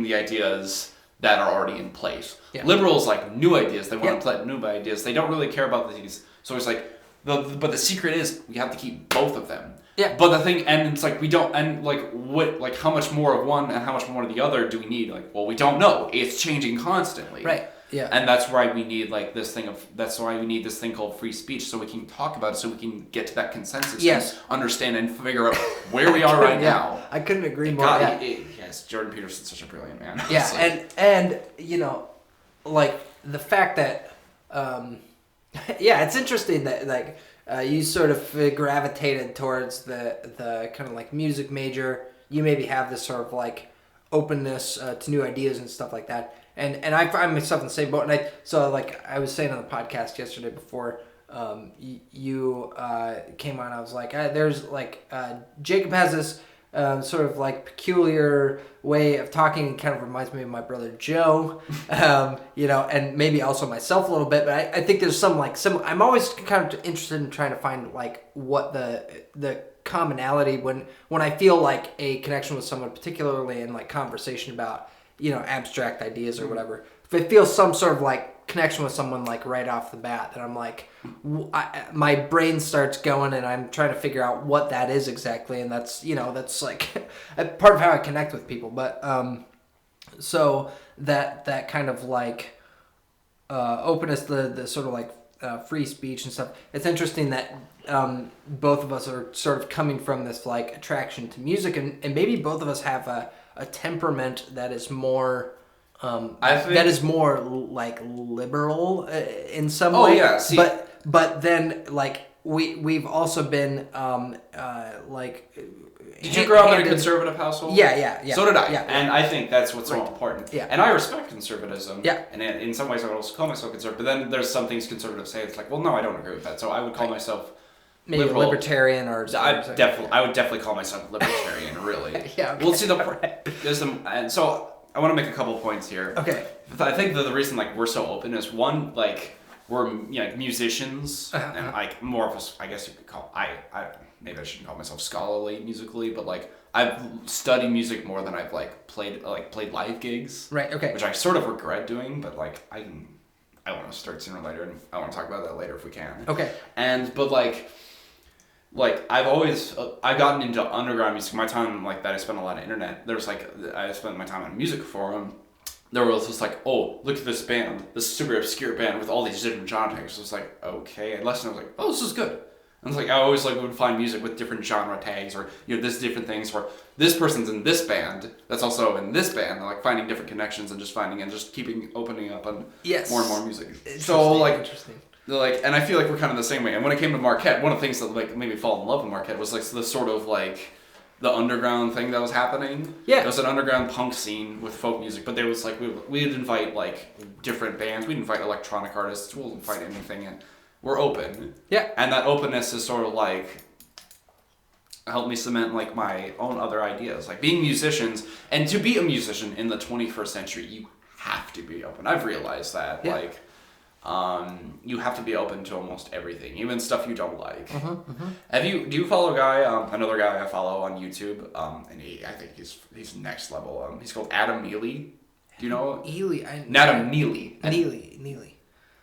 the ideas that are already in place. Yeah. Liberals like new ideas. They want to plant new ideas. They don't really care about these. So it's like, but the secret is we have to keep both of them. Yeah. But the thing, and it's like we don't, and like what, like how much more of one and how much more of the other do we need? Like, well, we don't know. It's changing constantly. Right. Yeah. And that's why we need that's why we need this thing called free speech, so we can talk about it, so we can get to that consensus. Yes. And understand and figure out where we are right now. I couldn't agree more. God, yes, Jordan Peterson's such a brilliant man. Yeah, and you know, like the fact that, it's interesting that like you sort of gravitated towards the kind of like music major. You maybe have this sort of like openness to new ideas and stuff like that. And I find myself in the same boat. And so like I was saying on the podcast yesterday before you came on, I was like, there's like Jacob has this sort of like peculiar way of talking. It kind of reminds me of my brother Joe, you know, and maybe also myself a little bit. But I think there's some I'm always kind of interested in trying to find like what the commonality when I feel like a connection with someone, particularly in like conversation about, you know, abstract ideas or whatever. If it feels some sort of like connection with someone like right off the bat, then I'm like, my brain starts going and I'm trying to figure out what that is exactly. And that's, you know, that's like part of how I connect with people. But so that kind of like openness, the sort of like free speech and stuff. It's interesting that both of us are sort of coming from this like attraction to music, and maybe both of us have a temperament that is more that is more like liberal in some way. Yeah, see, but then like we've also been like. Did you grow up in a conservative household? Yeah. So did I. Yeah. And I think that's what's so important. Yeah. And I respect conservatism. Yeah. And in some ways I would also call myself conservative. But then there's some things conservatives say. It's like, well, no, I don't agree with that. So I would call myself maybe liberal. Libertarian or something. I would definitely call myself libertarian, really. Yeah. Okay. Well, see, there's some, and so I want to make a couple of points here. Okay. I think that the reason like we're so open is one, like we're musicians and like more of us. I guess you could call maybe I shouldn't call myself scholarly musically, but like I've studied music more than I've played live gigs. Right. Okay. Which I sort of regret doing, but like I want to start sooner or later, and I want to talk about that later if we can. Okay. But I've gotten into underground music. My time that I spent a lot on internet. There's I spent my time on a music forum. There was just like, oh, look at this band, this super obscure band with all these different genres. So it's like, okay. And listened, I was like, oh, this is good. And it's like I always would find music with different genre tags, or this different things, or this person's in this band that's also in this band. Like finding different connections and just keeping opening up on more and more music. So interesting. And I feel like we're kind of the same way. And when it came to Marquette, one of the things that made me fall in love with Marquette was the sort of the underground thing that was happening. Yeah. It was an underground punk scene with folk music, but there was we'd invite different bands, we'd invite electronic artists, we'll invite anything, and we're open. Yeah. And that openness is sort of helped me cement my own other ideas. Being musicians, and to be a musician in the 21st century, you have to be open. I've realized that. Yeah. You have to be open to almost everything, even stuff you don't like. Do you follow a guy, another guy I follow on YouTube, and I think he's next level. He's called Adam Neely. Do you know? Adam Neely. Neely.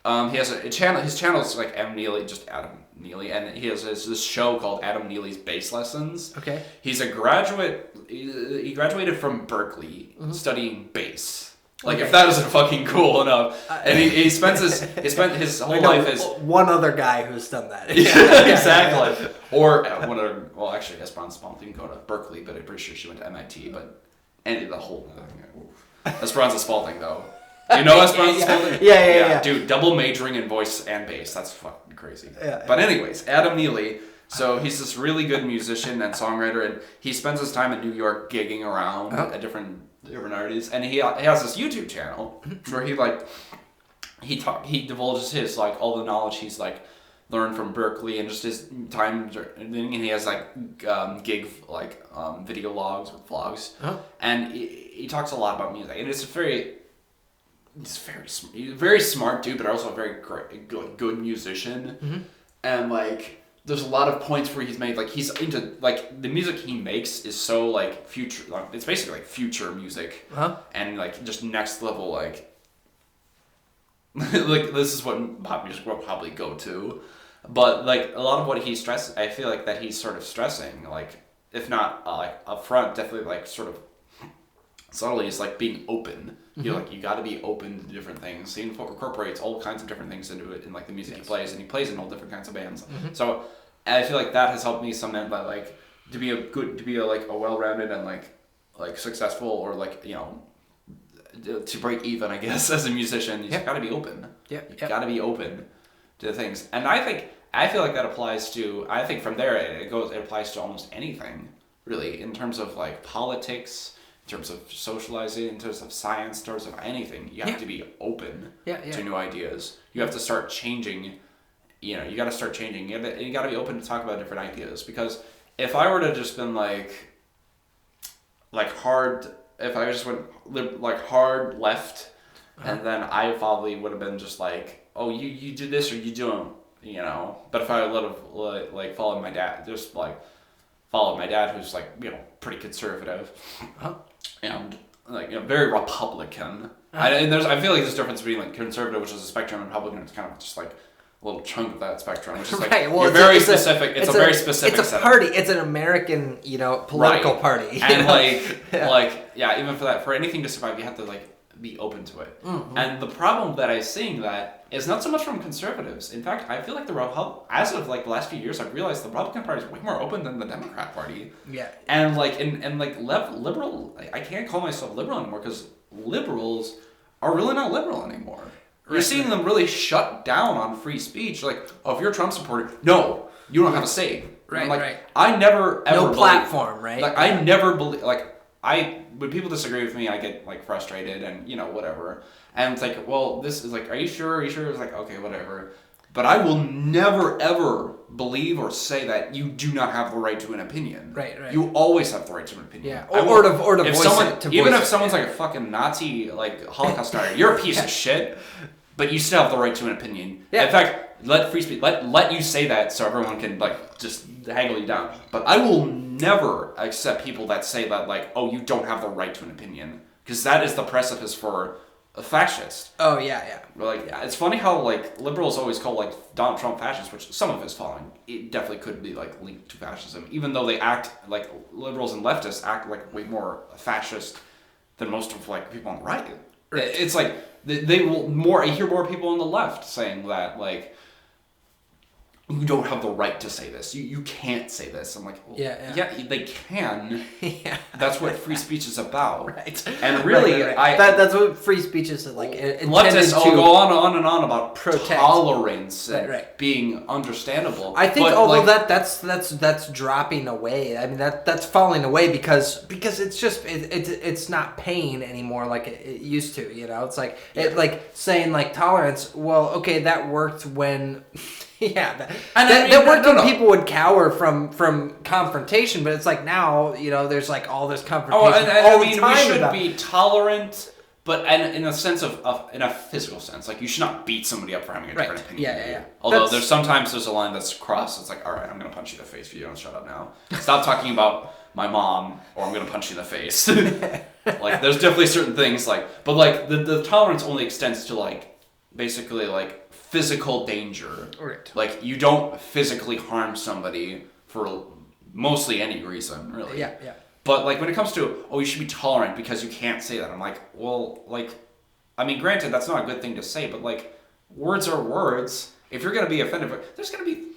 He has a channel. His channel is M Neely, just Adam Neely, and he has this show called Adam Neely's Bass Lessons. Okay. He's a graduate. He graduated from Berkeley studying bass. If that isn't fucking cool enough, and he spent his whole life as one other guy who's done that. Yeah, exactly. Or actually, Esperanza Spalding didn't go to Berkeley, but I'm pretty sure she went to MIT. But the whole Esperanza Spalding though. You know Esperanza? Yeah. Dude, double majoring in voice and bass. That's fucking crazy. Yeah. But anyways, Adam Neely. So he's this really good musician and songwriter, and he spends his time in New York gigging around at different artists. And he has this YouTube channel where he divulges his like all the knowledge he's like learned from Berkeley and just his time, and he has like gig like video logs or vlogs, and he talks a lot about music, and he's very smart dude, but also a very good musician, and like there's a lot of points where he's made like he's into like the music he makes is so like future, like it's basically like future music, and like just next level like. Like this is what pop music will probably go to, but like a lot of what he stresses, I feel like that he's sort of stressing, like if not like up front, definitely like sort of subtly, is like being open. You know, like you got to be open to different things. He incorporates all kinds of different things into it in like the music he plays, and he plays in all different kinds of bands. So I feel like that has helped me sometimes, by like to be a well-rounded and like successful, or like you know. To break even, I guess, as a musician, you just gotta be open. You gotta be open to things, and I feel like that applies to. I think from there it applies to almost anything, really, in terms of like politics, in terms of socializing, in terms of science, in terms of anything. You have to be open to new ideas. You have to start changing. You know, you got to start changing. You got to be open to talk about different ideas, because if I were to just been like hard. If I just went like hard left, and then I probably would have been just like, oh, you do this or you don't, you know. But if I would have like followed my dad, just like followed my dad, who's like, you know, pretty conservative, and like, you know, very Republican. I feel like there's a difference between like conservative, which is a spectrum, and Republican is kind of just like a little chunk of that spectrum, which is like you're very specific. It's a very specific. It's a party. It's an American, you know, political party. And even for anything to survive, you have to like be open to it. And the problem that I'm seeing that is not so much from conservatives. In fact, I feel like as of like the last few years, I've realized the Republican Party is way more open than the Democrat Party. Yeah. And like liberal, I can't call myself liberal anymore, because liberals are really not liberal anymore. You're seeing them really shut down on free speech. Like, oh, if you're a Trump supporter, no, you don't have a say. Right. I never ever platform, right? Like, I never believe. Like, when people disagree with me, I get like frustrated and you know whatever. And it's like, well, this is like, are you sure? It's like, okay, whatever. But I will never ever believe or say that you do not have the right to an opinion. Right. You always have the right to an opinion. Yeah. Or to voice it. Even if someone's like a fucking Nazi, like Holocaust denier, you're a piece of shit. But you still have the right to an opinion. Yeah. In fact, let free speech, let you say that so everyone can like just haggle you down. But I will never accept people that say that like, oh, you don't have the right to an opinion, because that is the precipice for a fascist. Oh yeah. Like it's funny how like liberals always call like Donald Trump fascist, which some of his following it definitely could be like linked to fascism, even though they act like liberals and leftists act like way more fascist than most of like people on the right. It's like they will more. I hear more people on the left saying that like, you don't have the right to say this. You can't say this. I'm like, well, yeah, they can. Yeah, that's what free speech is about. Right. And really, right. That's what free speech is like. Leftists all go on and on about tolerance and being understandable. I think although like, that's dropping away. I mean that's falling away because it's just it's not pain anymore like it used to. You know, it's like like saying like tolerance. Well, okay, that worked when. Yeah, that worked when people would cower from confrontation, but it's like now, you know, there's like all this confrontation all the time. We should be tolerant, but in a sense in a physical sense, like you should not beat somebody up for having a different opinion. Yeah. Although there's a line that's crossed. It's like, all right, I'm gonna punch you in the face if you don't shut up now. Stop talking about my mom, or I'm gonna punch you in the face. Like, there's definitely certain things but like the tolerance only extends to like basically like physical danger. Right. Like, you don't physically harm somebody for mostly any reason, really. Yeah. But like when it comes to, oh, you should be tolerant because you can't say that. I'm like, well, like, I mean, granted, that's not a good thing to say, but like, words are words. If you're gonna be offended, there's gonna be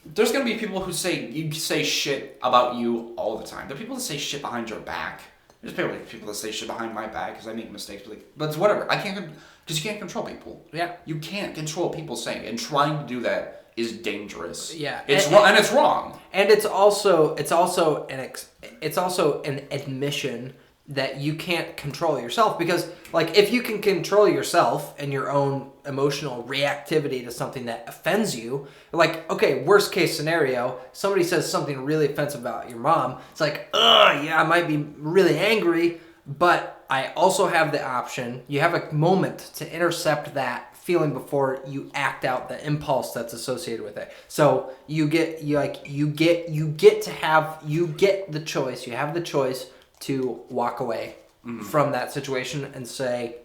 there's gonna be people who say shit about you all the time. There are people that say shit behind your back There's people that say shit behind my back because I make mistakes, but it's whatever. I can't, because you can't control people. Yeah. You can't control people saying, and trying to do that is dangerous. Yeah. It's wrong, and it's wrong. And it's also an admission that you can't control yourself, because like if you can control yourself and your own emotional reactivity to something that offends you, like, okay, worst case scenario, somebody says something really offensive about your mom, it's like, yeah, I might be really angry, but I also have the option, you have a moment to intercept that feeling before you act out the impulse that's associated with it. So you get the choice, you have the choice to walk away from that situation and say,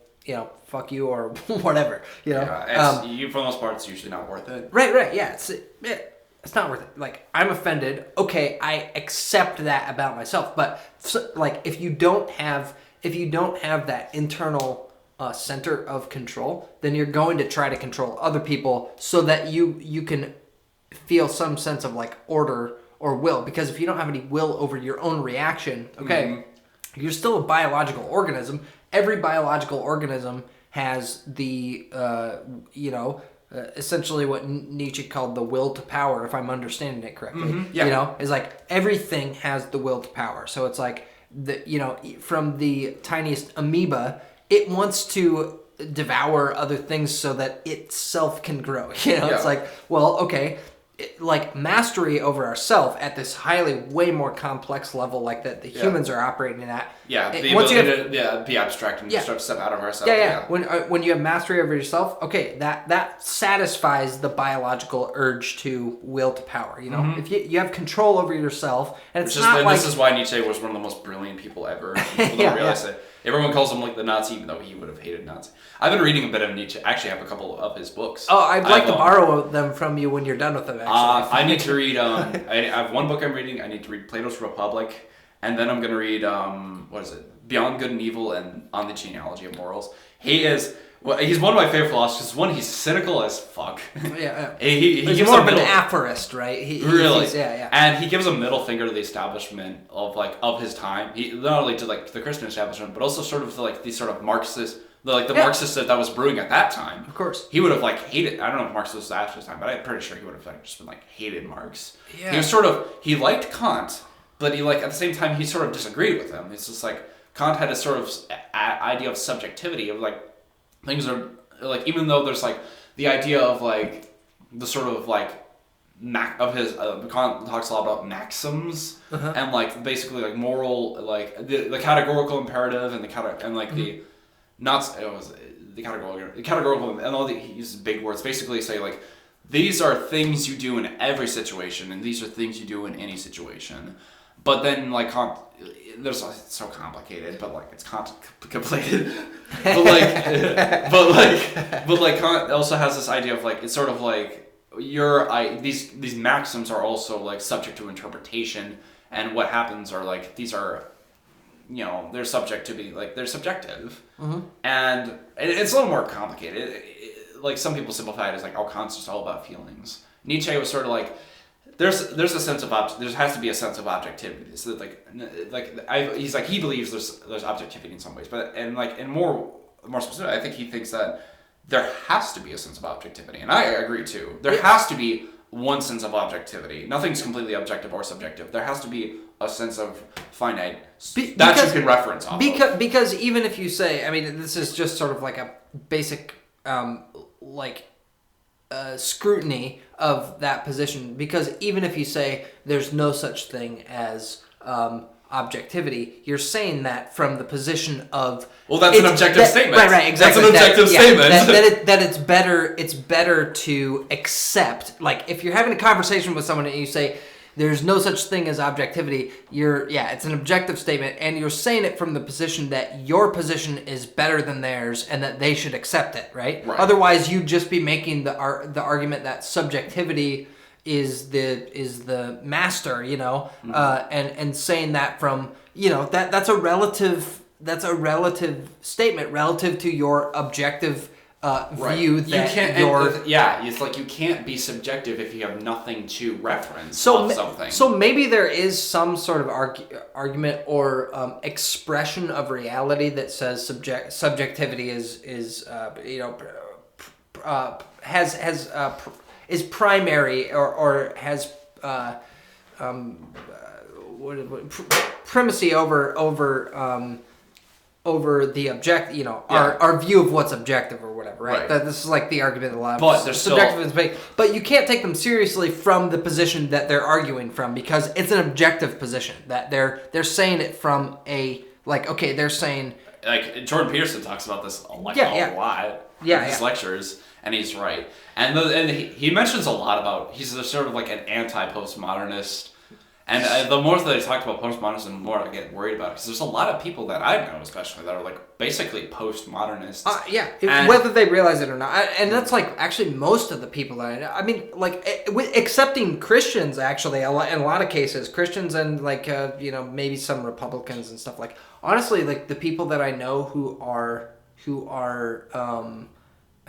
fuck you or whatever, Yeah, for the most part, it's usually not worth it. Right, yeah, it's not worth it. Like, I'm offended. Okay, I accept that about myself. But like, if you don't have that internal center of control, then you're going to try to control other people so that you can feel some sense of like order or will, because if you don't have any will over your own reaction, okay, you're still a biological organism. Every biological organism has the, essentially what Nietzsche called the will to power, if I'm understanding it correctly. Yeah. Is like everything has the will to power. So it's like, from the tiniest amoeba, it wants to devour other things so that itself can grow. It's like, well, okay, like mastery over ourself at this way more complex level, like that the humans are operating at. Yeah, the ability to be abstract and sort of step out of ourselves. Yeah. When you have mastery over yourself, okay, that satisfies the biological urge to will to power. If you have control over yourself, and it's not like, this is why Nietzsche was one of the most brilliant people ever. People don't realize it. Everyone calls him like the Nazi, even though he would have hated Nazi. I've been reading a bit of Nietzsche. I actually have a couple of his books. Oh, I'd like to borrow them from you when you're done with them, actually. I need to read, I have one book I'm reading. I need to read Plato's Republic. And then I'm going to read, Beyond Good and Evil and On the Genealogy of Morals. He's one of my favorite philosophers. One, he's cynical as fuck. Yeah. He's more of an aphorist, right? Really? And he gives a middle finger to the establishment of his time. He not only to like the Christian establishment, but also sort of to like these sort of Marxists, Marxists that was brewing at that time. Of course. He would have like hated. I don't know if Marx was after his time, but I'm pretty sure he would have just been like hated Marx. Yeah. He was he liked Kant, but he at the same time he sort of disagreed with him. It's just like Kant had a sort of idea of subjectivity of like things are like, even though there's like the idea of like the sort of like of his Kant talks a lot about maxims and like basically like moral, like the categorical imperative and the categorical and all he uses big words, basically say like these are things you do in every situation and these are things you do in any situation. But then like Kant, it's so complicated, but like it's contemplated. but Kant also has this idea of like it's sort of like these maxims are also like subject to interpretation, and what happens are like these are, they're subject to be like they're subjective, and it's a little more complicated. Like some people simplify it as like, oh, Kant's just all about feelings. Nietzsche was sort of like, there's a sense of there has to be a sense of objectivity. So he's like he believes there's objectivity in some ways, but and more specific, I think he thinks that there has to be a sense of objectivity, and I agree too. There has to be one sense of objectivity. Nothing's completely objective or subjective. There has to be a sense of finite that you can reference off of. Because even if you say, I mean, this is just sort of like a basic scrutiny of that position, because even if you say there's no such thing as objectivity, you're saying that from the position of, well, that's an objective statement. Right, exactly. That's an objective statement. That it's better to accept, like if you're having a conversation with someone and you say there's no such thing as objectivity, it's an objective statement, and you're saying it from the position that your position is better than theirs and that they should accept it, right? Otherwise, you'd just be making the argument that subjectivity is the master, and saying that from, that's a relative statement relative to your objective view that you can't, you're... it's like you can't be subjective if you have nothing to reference of something. So maybe there is some sort of argument or expression of reality that says subjectivity is primary or has primacy over the our view of what's objective or whatever, right? This is like the argument a lot of subjectivists make. But you can't take them seriously from the position that they're arguing from, because it's an objective position that they're saying it from a, like, okay, they're saying, like, Jordan Peterson talks about this a lot in his lectures, and he's right. And he mentions a lot about, he's sort of like an anti-postmodernist. And the more that I talk about postmodernism, the more I get worried about it. Because there's a lot of people that I know, especially, that are like basically postmodernists. Whether they realize it or not. And that's like actually most of the people that I know. I mean, like, excepting Christians, actually, in a lot of cases, Christians and like, maybe some Republicans and stuff. Like, honestly, like the people that I know who are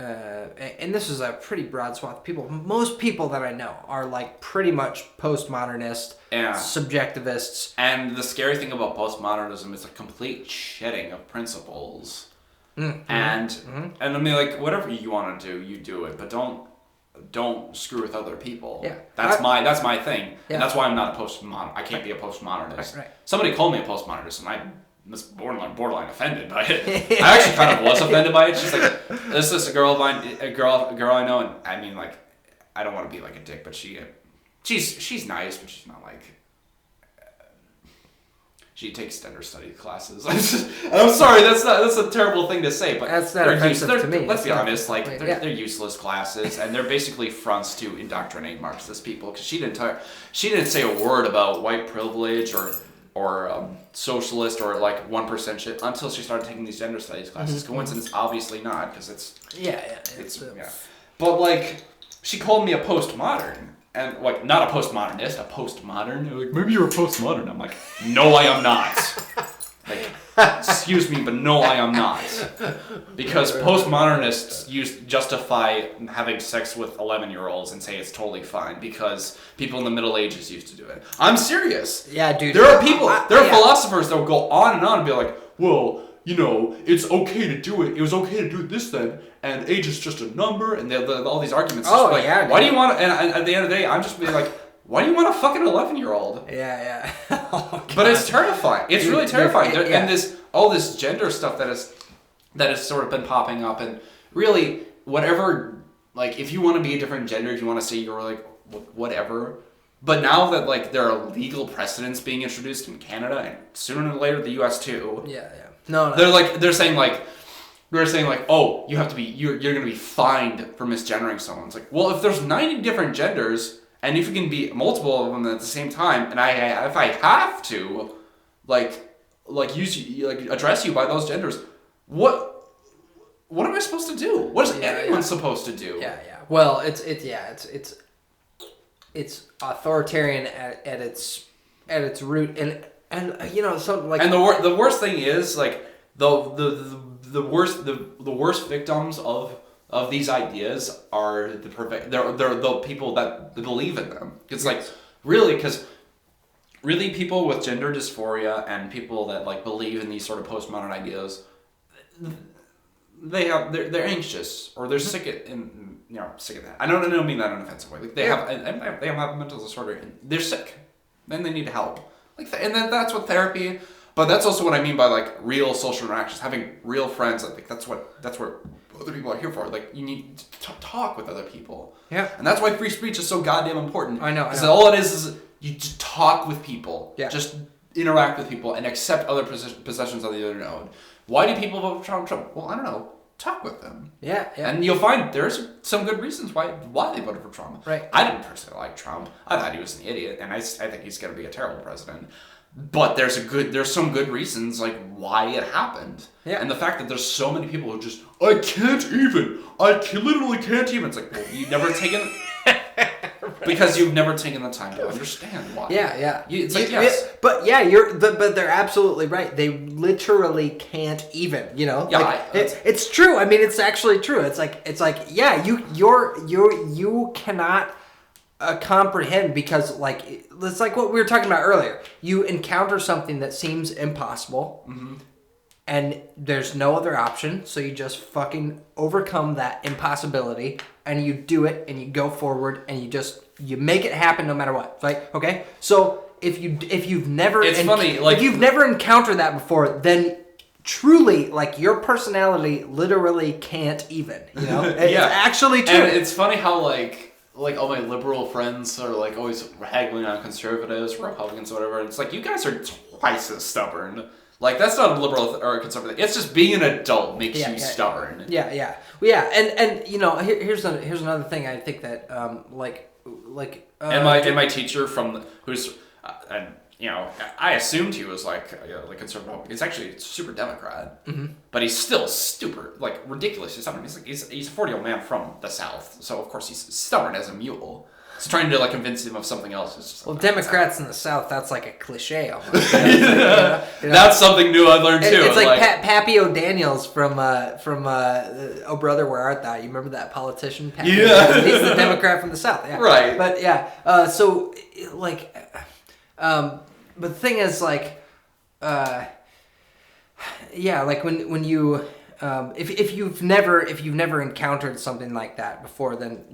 and this is a pretty broad swath of people. Most people that I know are like pretty much postmodernist, subjectivists. And the scary thing about postmodernism is a complete shedding of principles. Mm-hmm. And I mean, like, whatever you want to do, you do it, but don't screw with other people. Yeah, that's my thing, and that's why I'm not a postmodern. I can't be a postmodernist. Right. I called me a postmodernist, and I was borderline offended by it. I actually kind of was offended by it. She's like, this is a girl of mine, a girl I know, and I mean, like, I don't want to be like a dick, but she's nice, but she's not like. She takes gender study classes. I'm sorry, that's a terrible thing to say, but that's not offensive to me. Let's be honest, like, they're useless classes, and they're basically fronts to indoctrinate Marxist people, because she didn't say a word about white privilege or socialist or like 1% shit until she started taking these gender studies classes. Mm-hmm. Coincidence? Obviously not, because it's. But like, she called me a postmodern, and like, not a postmodernist, a postmodern. Like, maybe you're a postmodern. I'm like, no, I am not. Like, excuse me, but no, I am not. Because postmodernists justify having sex with 11-year-olds and say it's totally fine because people in the Middle Ages used to do it. I'm serious. Yeah, dude. There are people, philosophers that will go on and be like, well, it's okay to do it. It was okay to do this then, and age is just a number, and all these arguments. Oh, like, yeah. Why do you want to, and at the end of the day, I'm just being like, why do you want to fuck an 11-year-old? Yeah. Oh, but it's terrifying. It's really terrifying. And all this gender stuff that has sort of been popping up, and really, whatever, like, if you want to be a different gender, if you want to say you're like, whatever. But now that, like, there are legal precedents being introduced in Canada, and sooner or later the U.S. too. Yeah. No. They're saying like, oh, you have to be, you're going to be fined for misgendering someone. It's like, well, if there's 90 different genders, and if you can be multiple of them at the same time, and if I have to, address you by those genders, what am I supposed to do? What is anyone supposed to do? Yeah. Well, it's authoritarian at its root, and so like. And the worst thing is, like, the worst victims of these ideas are the people that believe in them. It's like, because people with gender dysphoria and people that like believe in these sort of postmodern ideas, they're anxious, or they're sick of that. I don't mean that in an offensive way. Like, they have a mental disorder, and they're sick, then they need help. Like, and then that's what therapy. But that's also what I mean by, like, real social interactions, having real friends. I think that's what other people are here for. Like, you need to talk with other people. Yeah. And that's why free speech is so goddamn important. I know. Because all it is you just talk with people. Yeah. Just interact with people and accept other possessions of the other node. Why do people vote for Trump? Well, I don't know. Talk with them. Yeah. And you'll find there's some good reasons why they voted for Trump. Right. I didn't personally like Trump. I thought he was an idiot, and I think he's going to be a terrible president. But there's some good reasons, like, why it happened. Yeah. And the fact that there's so many people who just, I literally can't even. It's like, well, you've never taken... because you've never taken the time to understand why. Yeah. It's like, yes. But but they're absolutely right. They literally can't even, Yeah, like, it's true. I mean, it's actually true. It's like, yeah, you cannot comprehend, because like it's like what we were talking about earlier. You encounter something that seems impossible, and there's no other option, so you just fucking overcome that impossibility, and you do it, and you go forward, and you make it happen no matter what. Like, okay, so if you've never if you've never encountered that before, then truly, like, your personality literally can't even, It's actually true. And it's funny how like all my liberal friends are like always haggling on conservatives, Republicans, whatever. And it's like, you guys are twice as stubborn. Like, that's not a liberal or a conservative. It's just being an adult makes you stubborn. Yeah. And here's another thing I think that and my teacher I assumed he was like conservative. He's actually super Democrat, but he's still super ridiculously stubborn. He's a 40-year-old man from the South, so of course he's stubborn as a mule. It's trying to convince him of something else. It's just Democrats in the South, that's like a cliche almost. That's something new I learned too. It's like Pappy O'Daniels from Oh Brother, Where Art Thou? You remember that politician? Pappy O'Daniels? He's the Democrat from the South. Yeah. Right. But but the thing is, when you if you've never encountered something like that before, then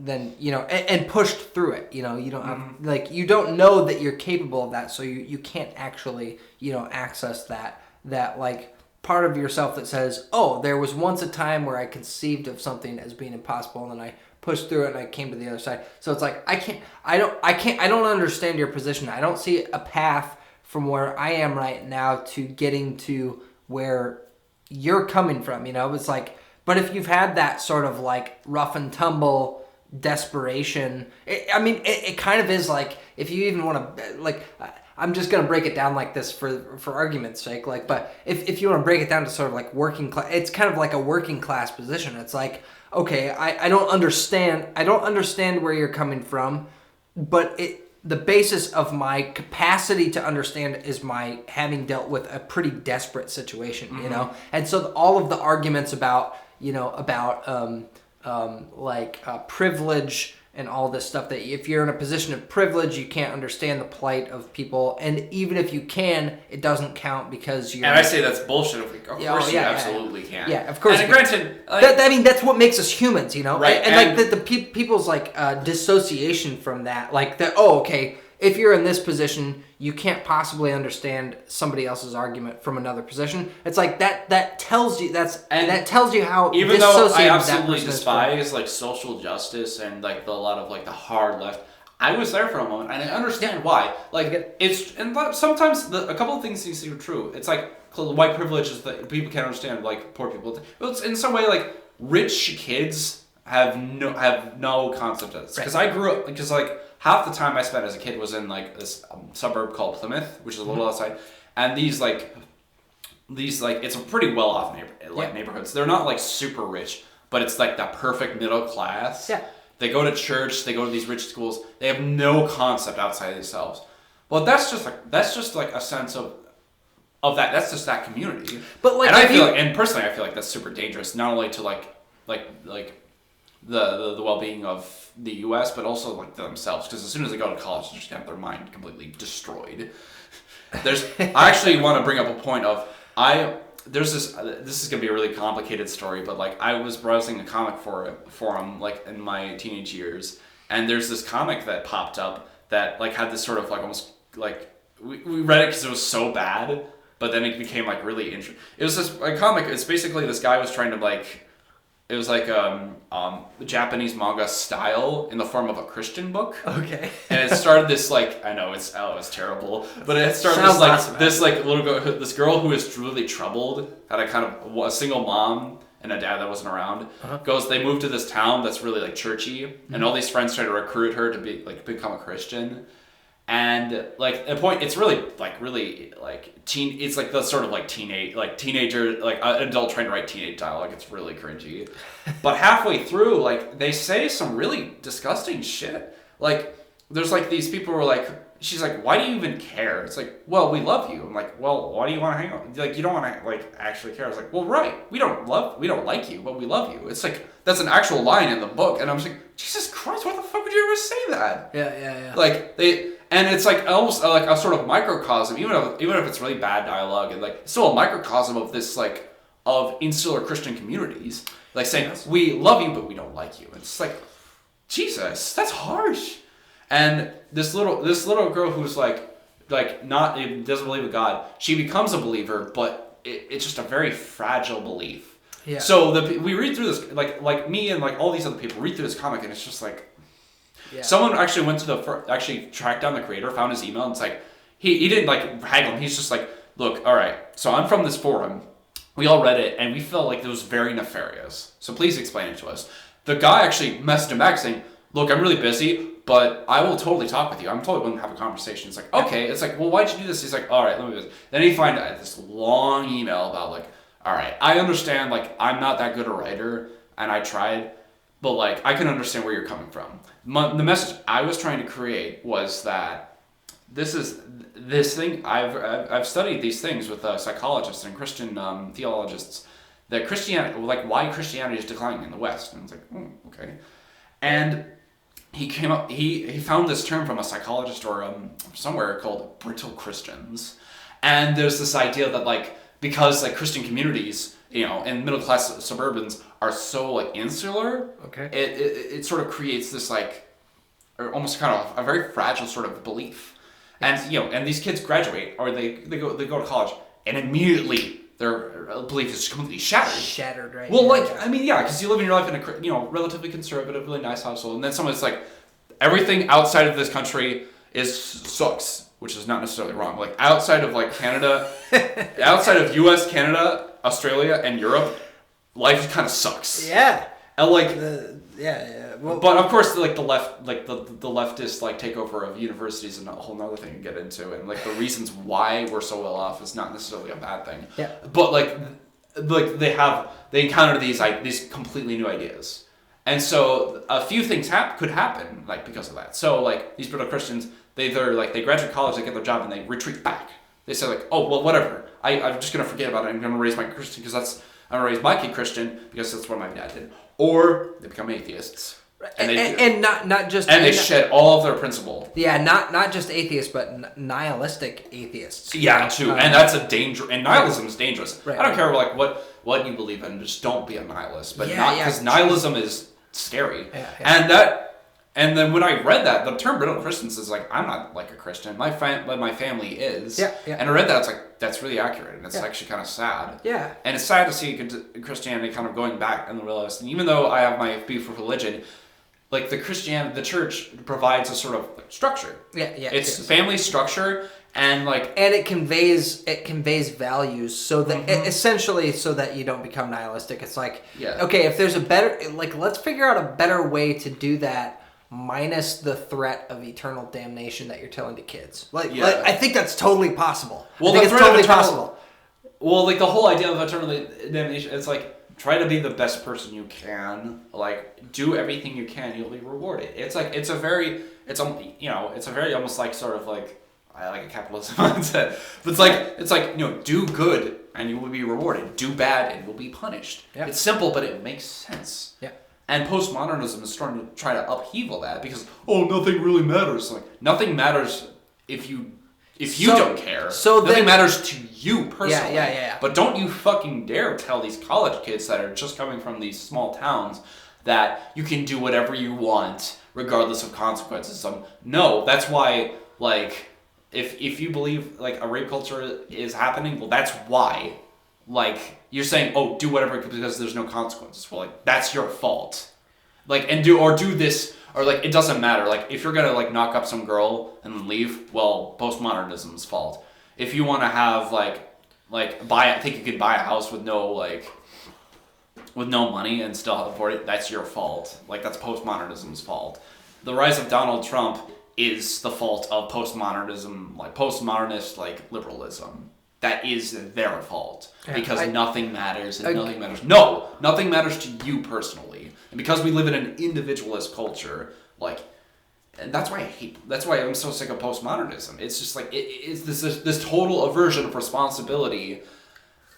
and pushed through it, you don't have you don't know that you're capable of that, so you can't actually access that part of yourself that says, oh, there was once a time where I conceived of something as being impossible, and then I pushed through it and I came to the other side. So it's like I don't understand your position. I don't see a path from where I am right now to getting to where you're coming from. It's like, but if you've had that sort of rough and tumble desperation, it kind of is like, if you even want to I'm just gonna break it down like this for argument's sake. But if you want to break it down to sort of working class, it's kind of like a working class position. It's like, okay, I don't understand where you're coming from, but the basis of my capacity to understand is my having dealt with a pretty desperate situation, and so all of the arguments about privilege and all this stuff, that if you're in a position of privilege, you can't understand the plight of people, and even if you can, it doesn't count because you're... And I say that's bullshit. Of course you absolutely can. Yeah, of course. And granted... that's what makes us humans, Right. And the people's dissociation from that, okay, if you're in this position, you can't possibly understand somebody else's argument from another position. It's like that tells you that tells you how, even though I absolutely despise social justice and a lot of the hard left, I was there for a moment and I understand why. Sometimes a couple of things seem true. It's like white privilege is that people can't understand poor people. But it's in some way rich kids have no concept of this, because I grew up half the time I spent as a kid was in this suburb called Plymouth, which is a little outside, and these it's a pretty well off neighborhoods. They're not super rich, but it's the perfect middle class. Yeah. They go to church, they go to these rich schools. They have no concept outside themselves. Well, that's just a sense of that. That's just that community. But and I feel and personally, I feel that's super dangerous. Not only to the well-being of the U.S., but also themselves, because as soon as they go to college, they just have their mind completely destroyed. I actually want to bring up a point of this is gonna be a really complicated story, but I was browsing a comic forum in my teenage years, and there's this comic that popped up that had this sort of almost we read it because it was so bad, but then it became really interesting. It was a comic. It's basically this guy was trying to it was Japanese manga style in the form of a Christian book. Okay. And it started this I know it's terrible, but it started this little girl, this girl who is really troubled, had a single mom and a dad that wasn't around. They moved to this town that's really churchy, and all these friends try to recruit her to be become a Christian. And the point, it's really teen. It's the sort of teenager, an adult trying to write teenage dialogue. It's really cringy. But halfway through, they say some really disgusting shit. there's like these people who are like, she's like, why do you even care? It's like, well, we love you. I'm like, well, why do you want to hang out? Like, you don't want to like actually care. I was like, well, right, we don't like you, but we love you. It's like, that's an actual line in the book, and I'm just like, Jesus Christ, why the fuck would you ever say that? Yeah. Like and it's like almost like a sort of microcosm, even if it's really bad dialogue, and like it's still a microcosm of this like of insular Christian communities, like saying we love you but we don't like you. It's like, Jesus, that's harsh. And this little girl who's like not doesn't believe in God, she becomes a believer, but it's just a very fragile belief. Yeah. So we read through this like me and like all these other people read through this comic, and it's just like. Yeah. Someone actually went to actually tracked down the creator, found his email, and it's like, he didn't like haggle him. He's just like, look, all right, so I'm from this forum. We all read it, and we felt like it was very nefarious. So please explain it to us. The guy actually messaged him back saying, look, I'm really busy, but I will totally talk with you. I'm totally willing to have a conversation. It's like, okay. It's like, well, why'd you do this? He's like, all right, let me do this. Then he find this long email about like, all right, I understand, like, I'm not that good a writer, and I tried, but like, I can understand where you're coming from. The message I was trying to create was that this thing I've studied these things with psychologists and Christian theologists, that Christianity, like why Christianity is declining in the West, and I was like, okay, and he found this term from a psychologist or somewhere called brittle Christians, and there's this idea that like because like Christian communities, you know, and middle class suburbans are so like insular, okay, it sort of creates this like, or almost kind of a very fragile sort of belief, and you know, and these kids graduate or they go to college, and immediately their belief is completely shattered. Right? Well, like I mean, yeah, because you live in your life in a relatively conservative, really nice household, and then someone's like, everything outside of this country sucks, which is not necessarily wrong. Like outside of like Canada, outside of U.S., Canada, Australia, and Europe, life kind of sucks. Yeah. And like Well, but of course, like the left, like the leftist like takeover of universities is a whole nother thing to get into, and like the reasons why we're so well off is not necessarily a bad thing. Yeah. But like they encounter these completely new ideas, and so a few things could happen like because of that. So like these brittle Christians, they graduate college, they get their job, and they retreat back. They say like, oh well, whatever. I'm just gonna forget about it. I'm gonna raise my Christian because I'm gonna raise my kid Christian because that's what my dad did. Or they become atheists. And not just they shed all of their principle. Yeah, not just atheists, but nihilistic atheists. Yeah, too, and that's a danger. And nihilism is dangerous. Right. I don't care like what you believe in, just don't be a nihilist. But because nihilism is scary. Yeah. And then when I read that, the term brittle Christians is like, I'm not like a Christian. My family is. Yeah. And I read that, it's like, that's really accurate, and it's actually kind of sad. Yeah. And it's sad to see Christianity kind of going back in the real life. And even though I have my beef with religion, like the church provides a sort of structure. Yeah. It's family structure, and like, and it conveys values so that essentially so that you don't become nihilistic. It's like, okay, if there's a better, like, let's figure out a better way to do that minus the threat of eternal damnation that you're telling to kids. Like I think that's totally possible. Well, I think it's totally possible. Well, like the whole idea of eternal damnation, it's like, try to be the best person you can. Like, do everything you can, you'll be rewarded. It's like it's a very almost like sort of like, I like a capitalism mindset, but it's like do good and you will be rewarded. Do bad and you will be punished. Yeah. It's simple, but it makes sense. Yeah. And postmodernism is starting to try to upheaval that because nothing really matters. Like nothing matters if you don't care. So nothing matters to you personally. Yeah. But don't you fucking dare tell these college kids that are just coming from these small towns that you can do whatever you want regardless of consequences. No, that's why, like, if you believe like a rape culture is happening, well, that's why. Like, you're saying, do whatever because there's no consequences. Well, like, that's your fault. Like, and do this, or like, it doesn't matter. Like, if you're gonna like knock up some girl and then leave, well, postmodernism's fault. If you want to have think you could buy a house with no money and still afford it, that's your fault. Like, that's postmodernism's fault. The rise of Donald Trump is the fault of postmodernism, like postmodernist like liberalism. That is their fault because nothing matters and nothing matters. No, nothing matters to you personally. And because we live in an individualist culture, like and that's why I'm so sick of postmodernism. It's just like it's this total aversion of responsibility,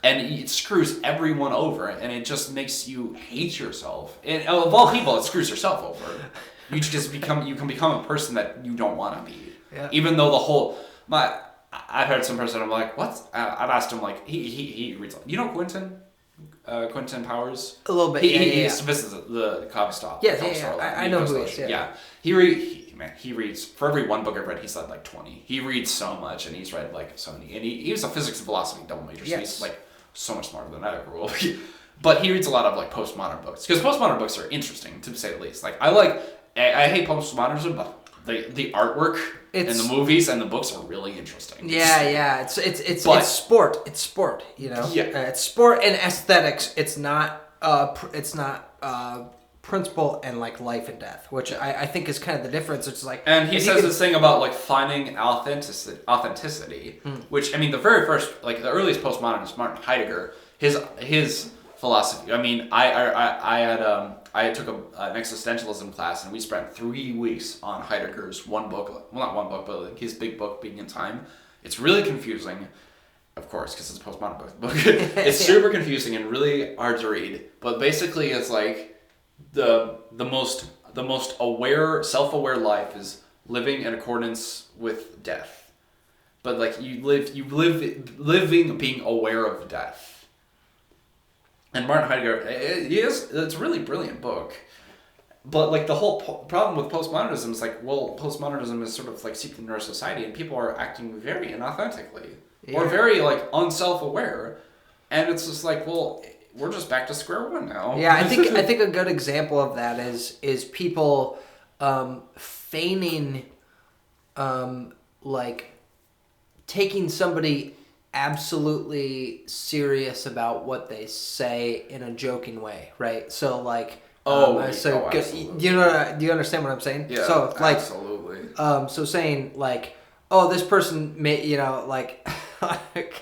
and it screws everyone over, and it just makes you hate yourself. And of all people, it screws yourself over. You can become a person that you don't want to be. Yeah. Even though I've heard some person, I'm like, what? I've asked him, like, he reads, you know Quentin? Quentin Powers? A little bit, He used to visit the coffee stop. Yeah. I know who he is, yeah. He reads, for every one book I've read, he's read like 20. He reads so much, and he's read like so many. And he was a physics and philosophy double major, so he's like so much smarter than I ever will be. But he reads a lot of like postmodern books, because postmodern books are interesting, to say the least. Like, I hate postmodernism, but the artwork and the movies and the books are really interesting. Yeah. It's sport. It's sport. You know. Yeah. It's sport and aesthetics. It's not principle and like life and death, which I think is kind of the difference. It's like, and he says this thing about like finding authenticity, which, I mean, the very first, like the earliest postmodernist, Martin Heidegger, his philosophy. I mean, I took an existentialism class, and we spent 3 weeks on Heidegger's one book. Well, not one book, but like his big book, Being in Time. It's really confusing, of course, because it's a postmodern book. It's super confusing and really hard to read. But basically, it's like the most aware, self-aware life is living in accordance with death. But like living being aware of death. And Martin Heidegger, it's a really brilliant book. But like the whole problem with postmodernism is like, well, postmodernism is sort of like seeking our society, and people are acting very inauthentically or very like unself-aware, and it's just like, well, we're just back to square one now. Yeah, I think a good example of that is people feigning like taking somebody absolutely serious about what they say in a joking way, right? So like, do you understand what I'm saying? Yeah, so like, absolutely. So saying like, oh, this person may, you know, like,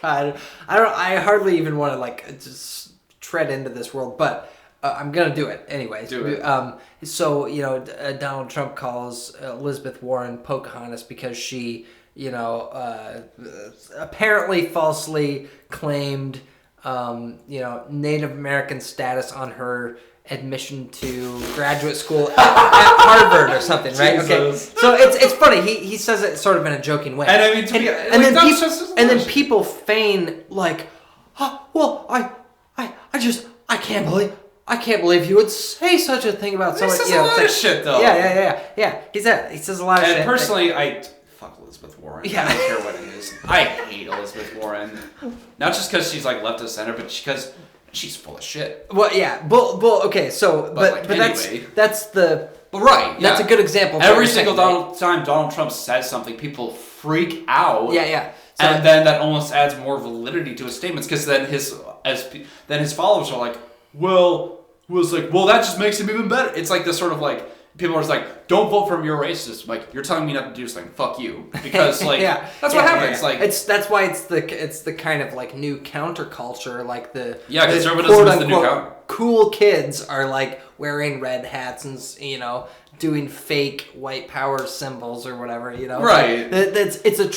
God, I hardly even want to like just tread into this world, but I'm gonna do it anyways. Do it. So you know, Donald Trump calls Elizabeth Warren Pocahontas because she, you know, apparently falsely claimed, you know, Native American status on her admission to graduate school at Harvard or something, right? Jesus. Okay, so it's funny. He says it sort of in a joking way, And I mean, then people feign like, oh, well, I can't believe you would say such a thing about someone. He says a lot of shit, though. Yeah. He says a lot of shit. And personally, fuck Elizabeth Warren. Yeah. I don't care what it is. I hate Elizabeth Warren. Not just because she's like left of center, but because she's full of shit. Well, yeah. Okay. So, but anyway. that's the. But right. Yeah. That's a good example. Every single time Donald Trump says something, people freak out. Yeah. So, and then that almost adds more validity to his statements, because then his followers are like, well, that just makes him even better. It's like this sort of like, people are just like, don't vote for him, you're racist. Like, you're telling me not to do something. Fuck you. Because like, that's what happens. Like, that's why it's the kind of like new counterculture, like the conservatism is the new counter. Cool kids are like wearing red hats and, you know, doing fake white power symbols or whatever, you know. Right. It's a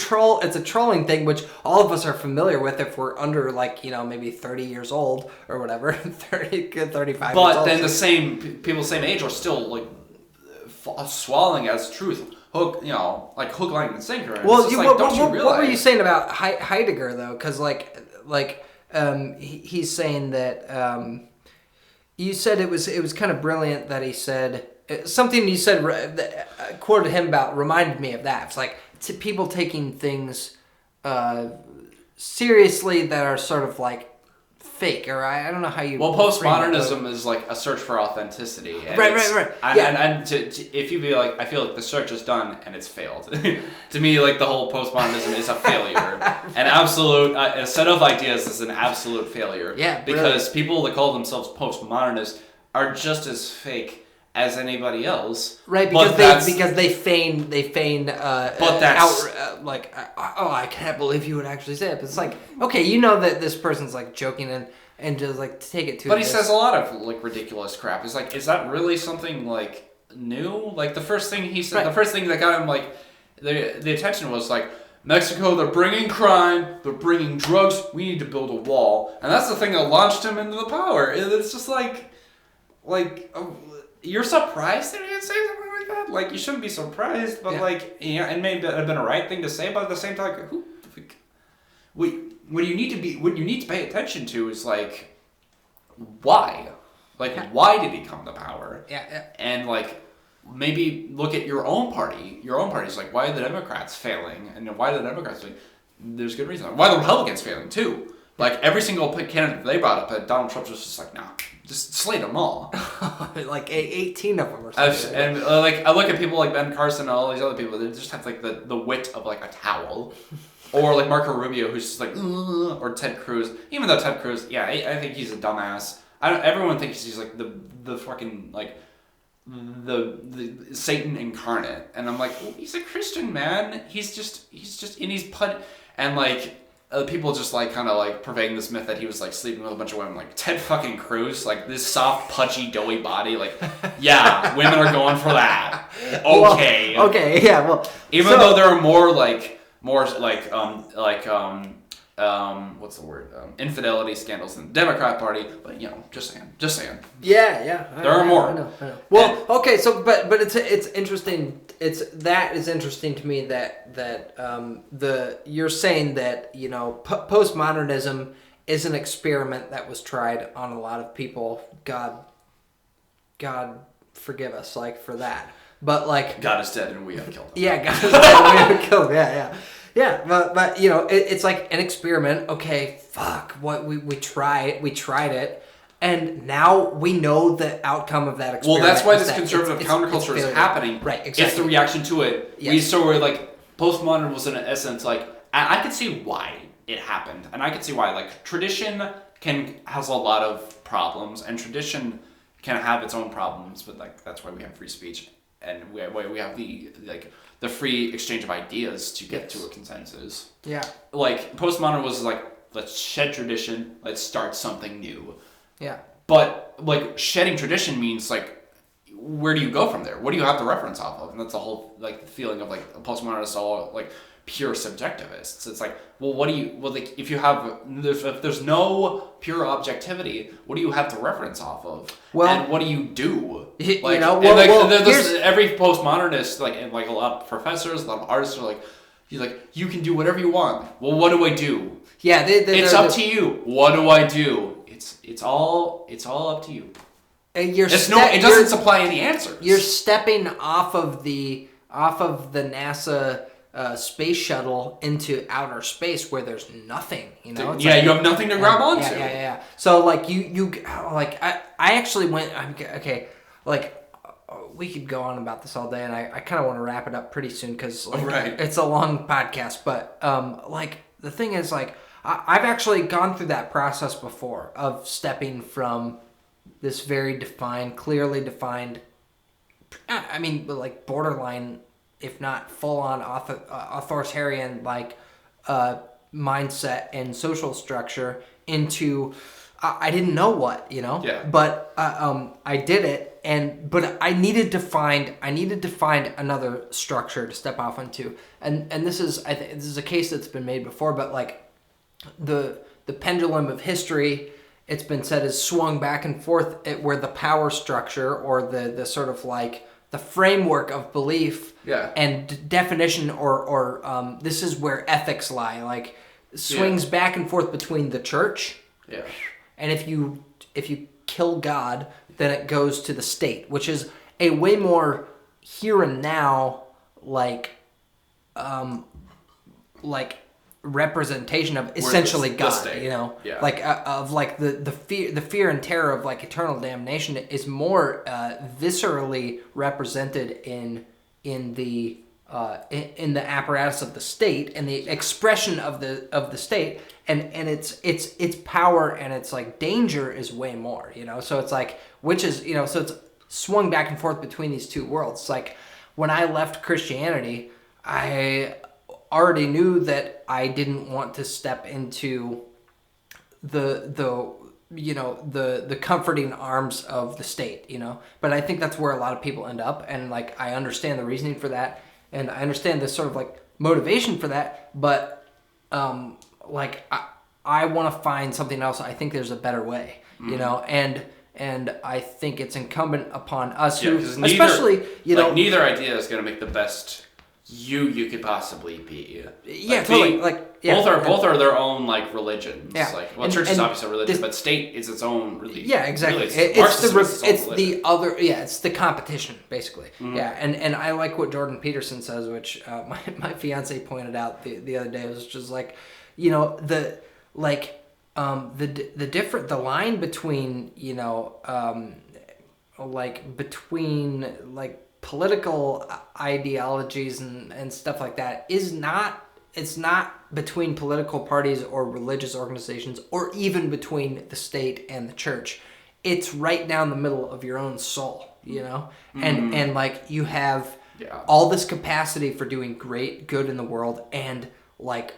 trolling thing, which all of us are familiar with if we're under, like, you know, maybe 30 years old or whatever, 35 years old. But then the same people the same age are still like swallowing as truth. Hook, line, and sinker. Well, what were you saying about Heidegger though? Because he's saying that you said it was kind of brilliant that he said something you said quoted him about reminded me of that. It's like people taking things seriously that are sort of like fake, or I don't know how you. Well, postmodernism is like a search for authenticity. Right. And if you be like, I feel like the search is done and it's failed. To me, like the whole postmodernism is a failure. An absolute a set of ideas is an absolute failure. Yeah, because people that call themselves postmodernists are just as fake as anybody else, right? Because they feign. But that's I can't believe you would actually say it. But it's like, okay, you know that this person's like joking and just like take it to. But he says a lot of like ridiculous crap. It's like, is that really something like new. Like the first thing he said, the first thing that got him like the attention was like, Mexico, they're bringing crime, they're bringing drugs, we need to build a wall. And that's the thing that launched him into the power. It's just you're surprised that he would say something like that? Like, you shouldn't be surprised, but it may have been a right thing to say, but at the same time, what you need to pay attention to is like, why? Like, why did he come to power? Yeah. And like, maybe look at your own party. Your own party's like, why are the Democrats failing? And why are the Democrats failing? There's good reason. Why are the Republicans failing too? Like every single candidate they brought up, Donald Trump was just like, nah, just slate them all. Like 18 of them or something. And like I look at people like Ben Carson and all these other people, they just have like the wit of like a towel. Or like Marco Rubio, who's just like, or Ted Cruz. Even though Ted Cruz, I think he's a dumbass. Everyone thinks he's like the fucking like the Satan incarnate, and I'm like, well, he's a Christian man. He's just and he's and like people just like kind of like pervading this myth that he was like sleeping with a bunch of women, like Ted fucking Cruz, like this soft, pudgy, doughy body, like yeah, women are going for that. Okay, well, okay, yeah, well, even though there are more what's the word? Infidelity scandals in the Democrat Party, but just saying. Yeah. There are more. I know. Well, okay, so but it's interesting. That is interesting to me that you're saying that postmodernism is an experiment that was tried on a lot of people. God forgive us, like for that. But like God is dead and we have killed him. Yeah, God is dead and we have killed him. Yeah. Yeah, but it's like an experiment. Okay, fuck. What we tried it, and now we know the outcome of that experiment. Well, that's why this conservative counterculture is happening. Right, exactly. It's the reaction to it. Yes. We're like postmodern was in essence like I could see why it happened, and I could see why like tradition has a lot of problems, and tradition can have its own problems, but like that's why we have free speech, and we have the free exchange of ideas to get to a consensus. Yeah. Like, postmodern was like, let's shed tradition, let's start something new. Yeah. But, like, shedding tradition means, like, where do you go from there? What do you have to reference off of? And that's the whole, like, feeling of, like, postmodernists all, like, pure subjectivists. It's like, well, if there's no pure objectivity, what do you have to reference off of? Well, and what do you do? Like, every postmodernist, like a lot of professors, a lot of artists are like, you can do whatever you want. Well, what do I do? Yeah, it's up to you. What do I do? It's all up to you. It doesn't supply any answers. You're stepping off of the NASA space shuttle into outer space where there's nothing, It's you have nothing to grab onto. Yeah. So like you like I actually went. Okay, like we could go on about this all day, and I kind of want to wrap it up pretty soon because it's a long podcast. But like the thing is, like I've actually gone through that process before of stepping from this very clearly defined. I mean, like borderline, if not full-on authoritarian mindset and social structure into I didn't know what, Yeah. But I did it, but I needed to find another structure to step off into, and this is this is a case that's been made before, but like the pendulum of history, it's been said, is swung back and forth where the power structure or the sort of like the framework of belief and definition or this is where ethics lie, like swings back and forth between the church and if you kill God, then it goes to the state, which is a way more here and now like representation of essentially God, like of like the fear and terror of like eternal damnation is more viscerally represented in the apparatus of the state and the expression of the state, and its power and its like danger is way more, so it's like, which is, so it's swung back and forth between these two worlds. It's like when I left Christianity, I already knew that I didn't want to step into the the comforting arms of the state, but I think that's where a lot of people end up, and like I understand the reasoning for that, and I understand the sort of like motivation for that, but like I want to find something else. I think there's a better way, and I think it's incumbent upon us especially neither idea is going to make the best you could possibly be. Yeah, totally. Both are their own like religions. Yeah. Church is obviously a religion, but state is its own religion. Yeah, exactly. Really, it's the competition basically. Mm-hmm. Yeah, and I like what Jordan Peterson says, which my fiance pointed out the other day. It was just like, the line between between political ideologies and stuff like that it's not between political parties or religious organizations or even between the state and the church. It's right down the middle of your own soul, and like you have all this capacity for doing great good in the world and like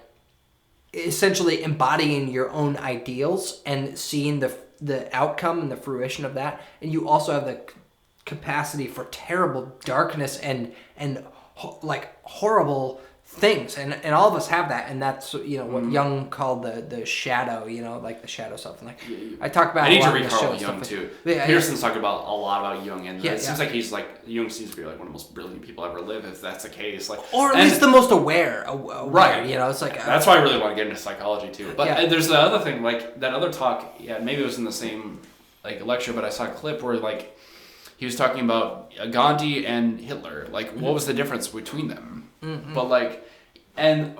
essentially embodying your own ideals and seeing the outcome and the fruition of that, and you also have the capacity for terrible darkness and like horrible things, and all of us have that, and that's what Jung called the shadow, like the shadow self, and like I talk about. I need a lot to read in the show Carl Jung stuff too. Yeah, Peterson's talked about a lot about Jung, and it seems yeah. like he's like Jung seems to be like one of the most brilliant people ever live. If that's the case, like or at least the most aware, right? It's like that's why I really want to get into psychology too. But there's the other thing, like that other talk. Yeah, maybe it was in the same like lecture, but I saw a clip where like he was talking about Gandhi and Hitler. Like, what was the difference between them? Mm-hmm. But like. I don't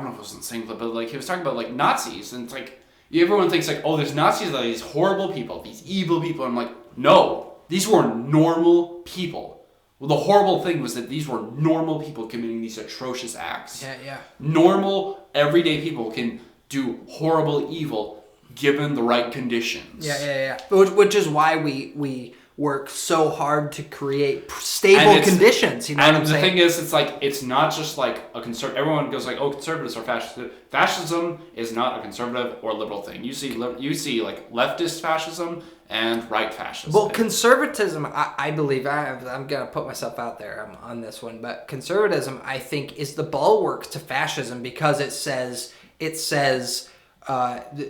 know if it was in the same clip, but like he was talking about like Nazis, and it's like everyone thinks like, oh, there's Nazis, like these horrible people, these evil people. I'm like, no, these were normal people. Well, the horrible thing was that these were normal people committing these atrocious acts. Yeah. Normal, everyday people can do horrible evil given the right conditions. Yeah. Which is why we work so hard to create stable conditions. You know what I'm saying? And the thing is, it's like it's not just like a conservative. Everyone goes like, "Oh, conservatives are fascist." Fascism is not a conservative or liberal thing. You see like leftist fascism and right fascism. Well, conservatism, I believe, I'm gonna put myself out there on this one, but conservatism, I think, is the bulwark to fascism because it says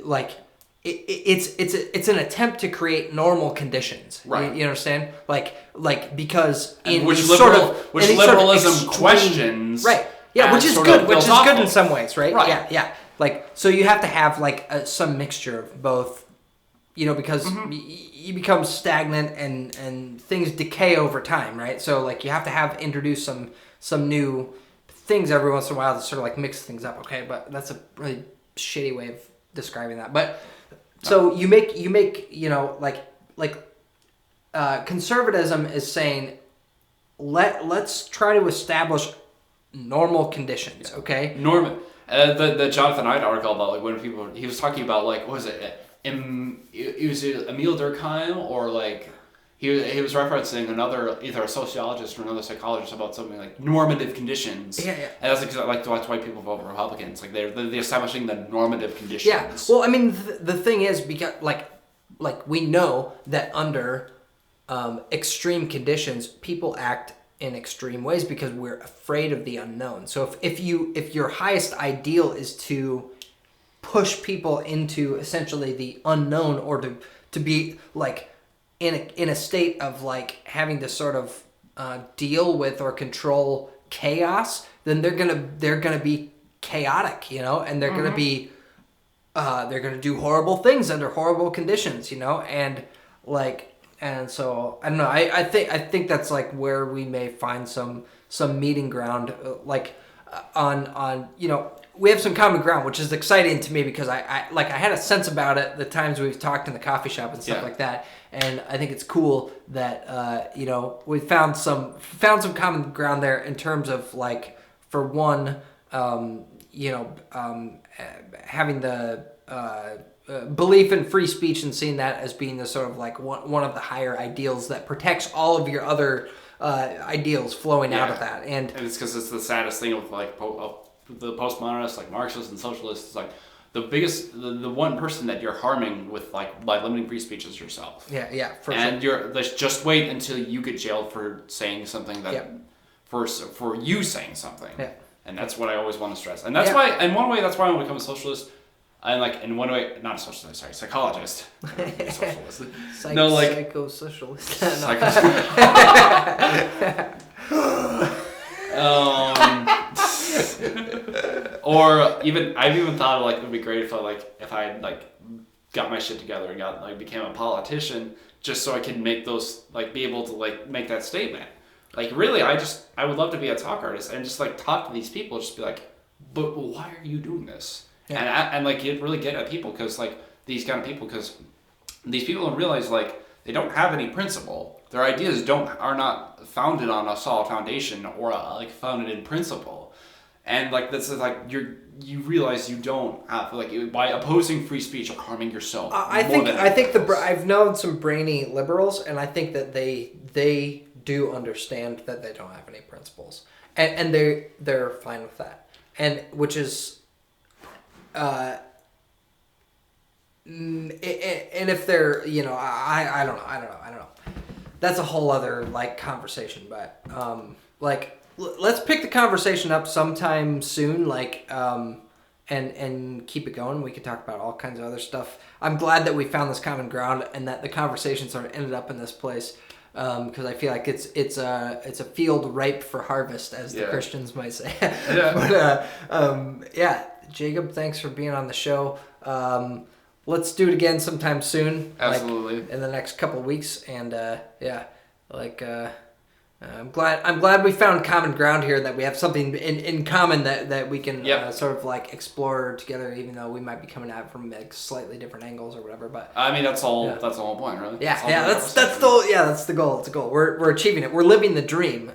like. It's an attempt to create normal conditions. Right. You understand? Like because which liberalism questions. Right. Yeah, which is good. Which is good in some ways, right? Right. Yeah. Like so, you have to have like some mixture of both. Because you become stagnant and things decay over time, right? So like you have to introduce some new things every once in a while to sort of like mix things up. Okay, but that's a really shitty way of describing that, but. So you make conservatism is saying let's try to establish normal conditions, okay? The Jonathan Haidt article about like when people he was talking about like what was it was Emile Durkheim or like he was referencing either a sociologist or another psychologist about something like normative conditions. Yeah. And that's why people vote Republicans. Like they're establishing the normative conditions. Yeah. Well, I mean, the thing is because like we know that under extreme conditions, people act in extreme ways because we're afraid of the unknown. So if your highest ideal is to push people into essentially the unknown or to be like in a state of like having to sort of deal with or control chaos, then they're gonna be chaotic, and they're gonna be they're gonna do horrible things under horrible conditions, and so I don't know. I think that's like where we may find some meeting ground, on we have some common ground, which is exciting to me because I had a sense about it the times we've talked in the coffee shop and stuff like that, and I think it's cool that we found some common ground there in terms of like for one having the belief in free speech and seeing that as being the sort of like one of the higher ideals that protects all of your other ideals flowing out of that, and it's because it's the saddest thing with like the postmodernists, like Marxists and socialists. It's like the one person that you're harming with like by limiting free speech is yourself. Yeah, for and sure. let's just wait until you get jailed for saying something that for you saying something. Yeah. And that's what I always want to stress. And that's why, in one way, that's why I want to become a socialist. And like in one way, not a socialist, sorry, psychologist. Socialist. Psycho-socialist. Or even I've even thought like it would be great if I like got my shit together and became a politician just so I can make those be able to make that statement. Like really, I would love to be a talk artist and just talk to these people, just be like, but why are you doing this? Yeah. And you'd really get at people because these kind of people, because these people don't realize they don't have any principle. Their ideas are not founded on a solid foundation or founded in principle. And this is you realize you don't have by opposing free speech you're harming yourself. I've known some brainy liberals, and I think that they do understand that they don't have any principles, and they're fine with that, and which is, and if they're I don't know. That's a whole other conversation, but let's pick the conversation up sometime soon, and keep it going. We could talk about all kinds of other stuff. I'm glad that we found this common ground and that the conversation sort of ended up in this place. Because I feel like it's a field ripe for harvest, as the Christians might say. Yeah. But Jacob, thanks for being on the show. Let's do it again sometime soon. Absolutely. In the next couple of weeks, and I'm glad we found common ground here, that we have something in common that we can sort of explore together, even though we might be coming at it from slightly different angles or whatever. But I mean, that's all. That's the whole point, really. That's the goal. It's a goal. We're achieving it. We're living the dream.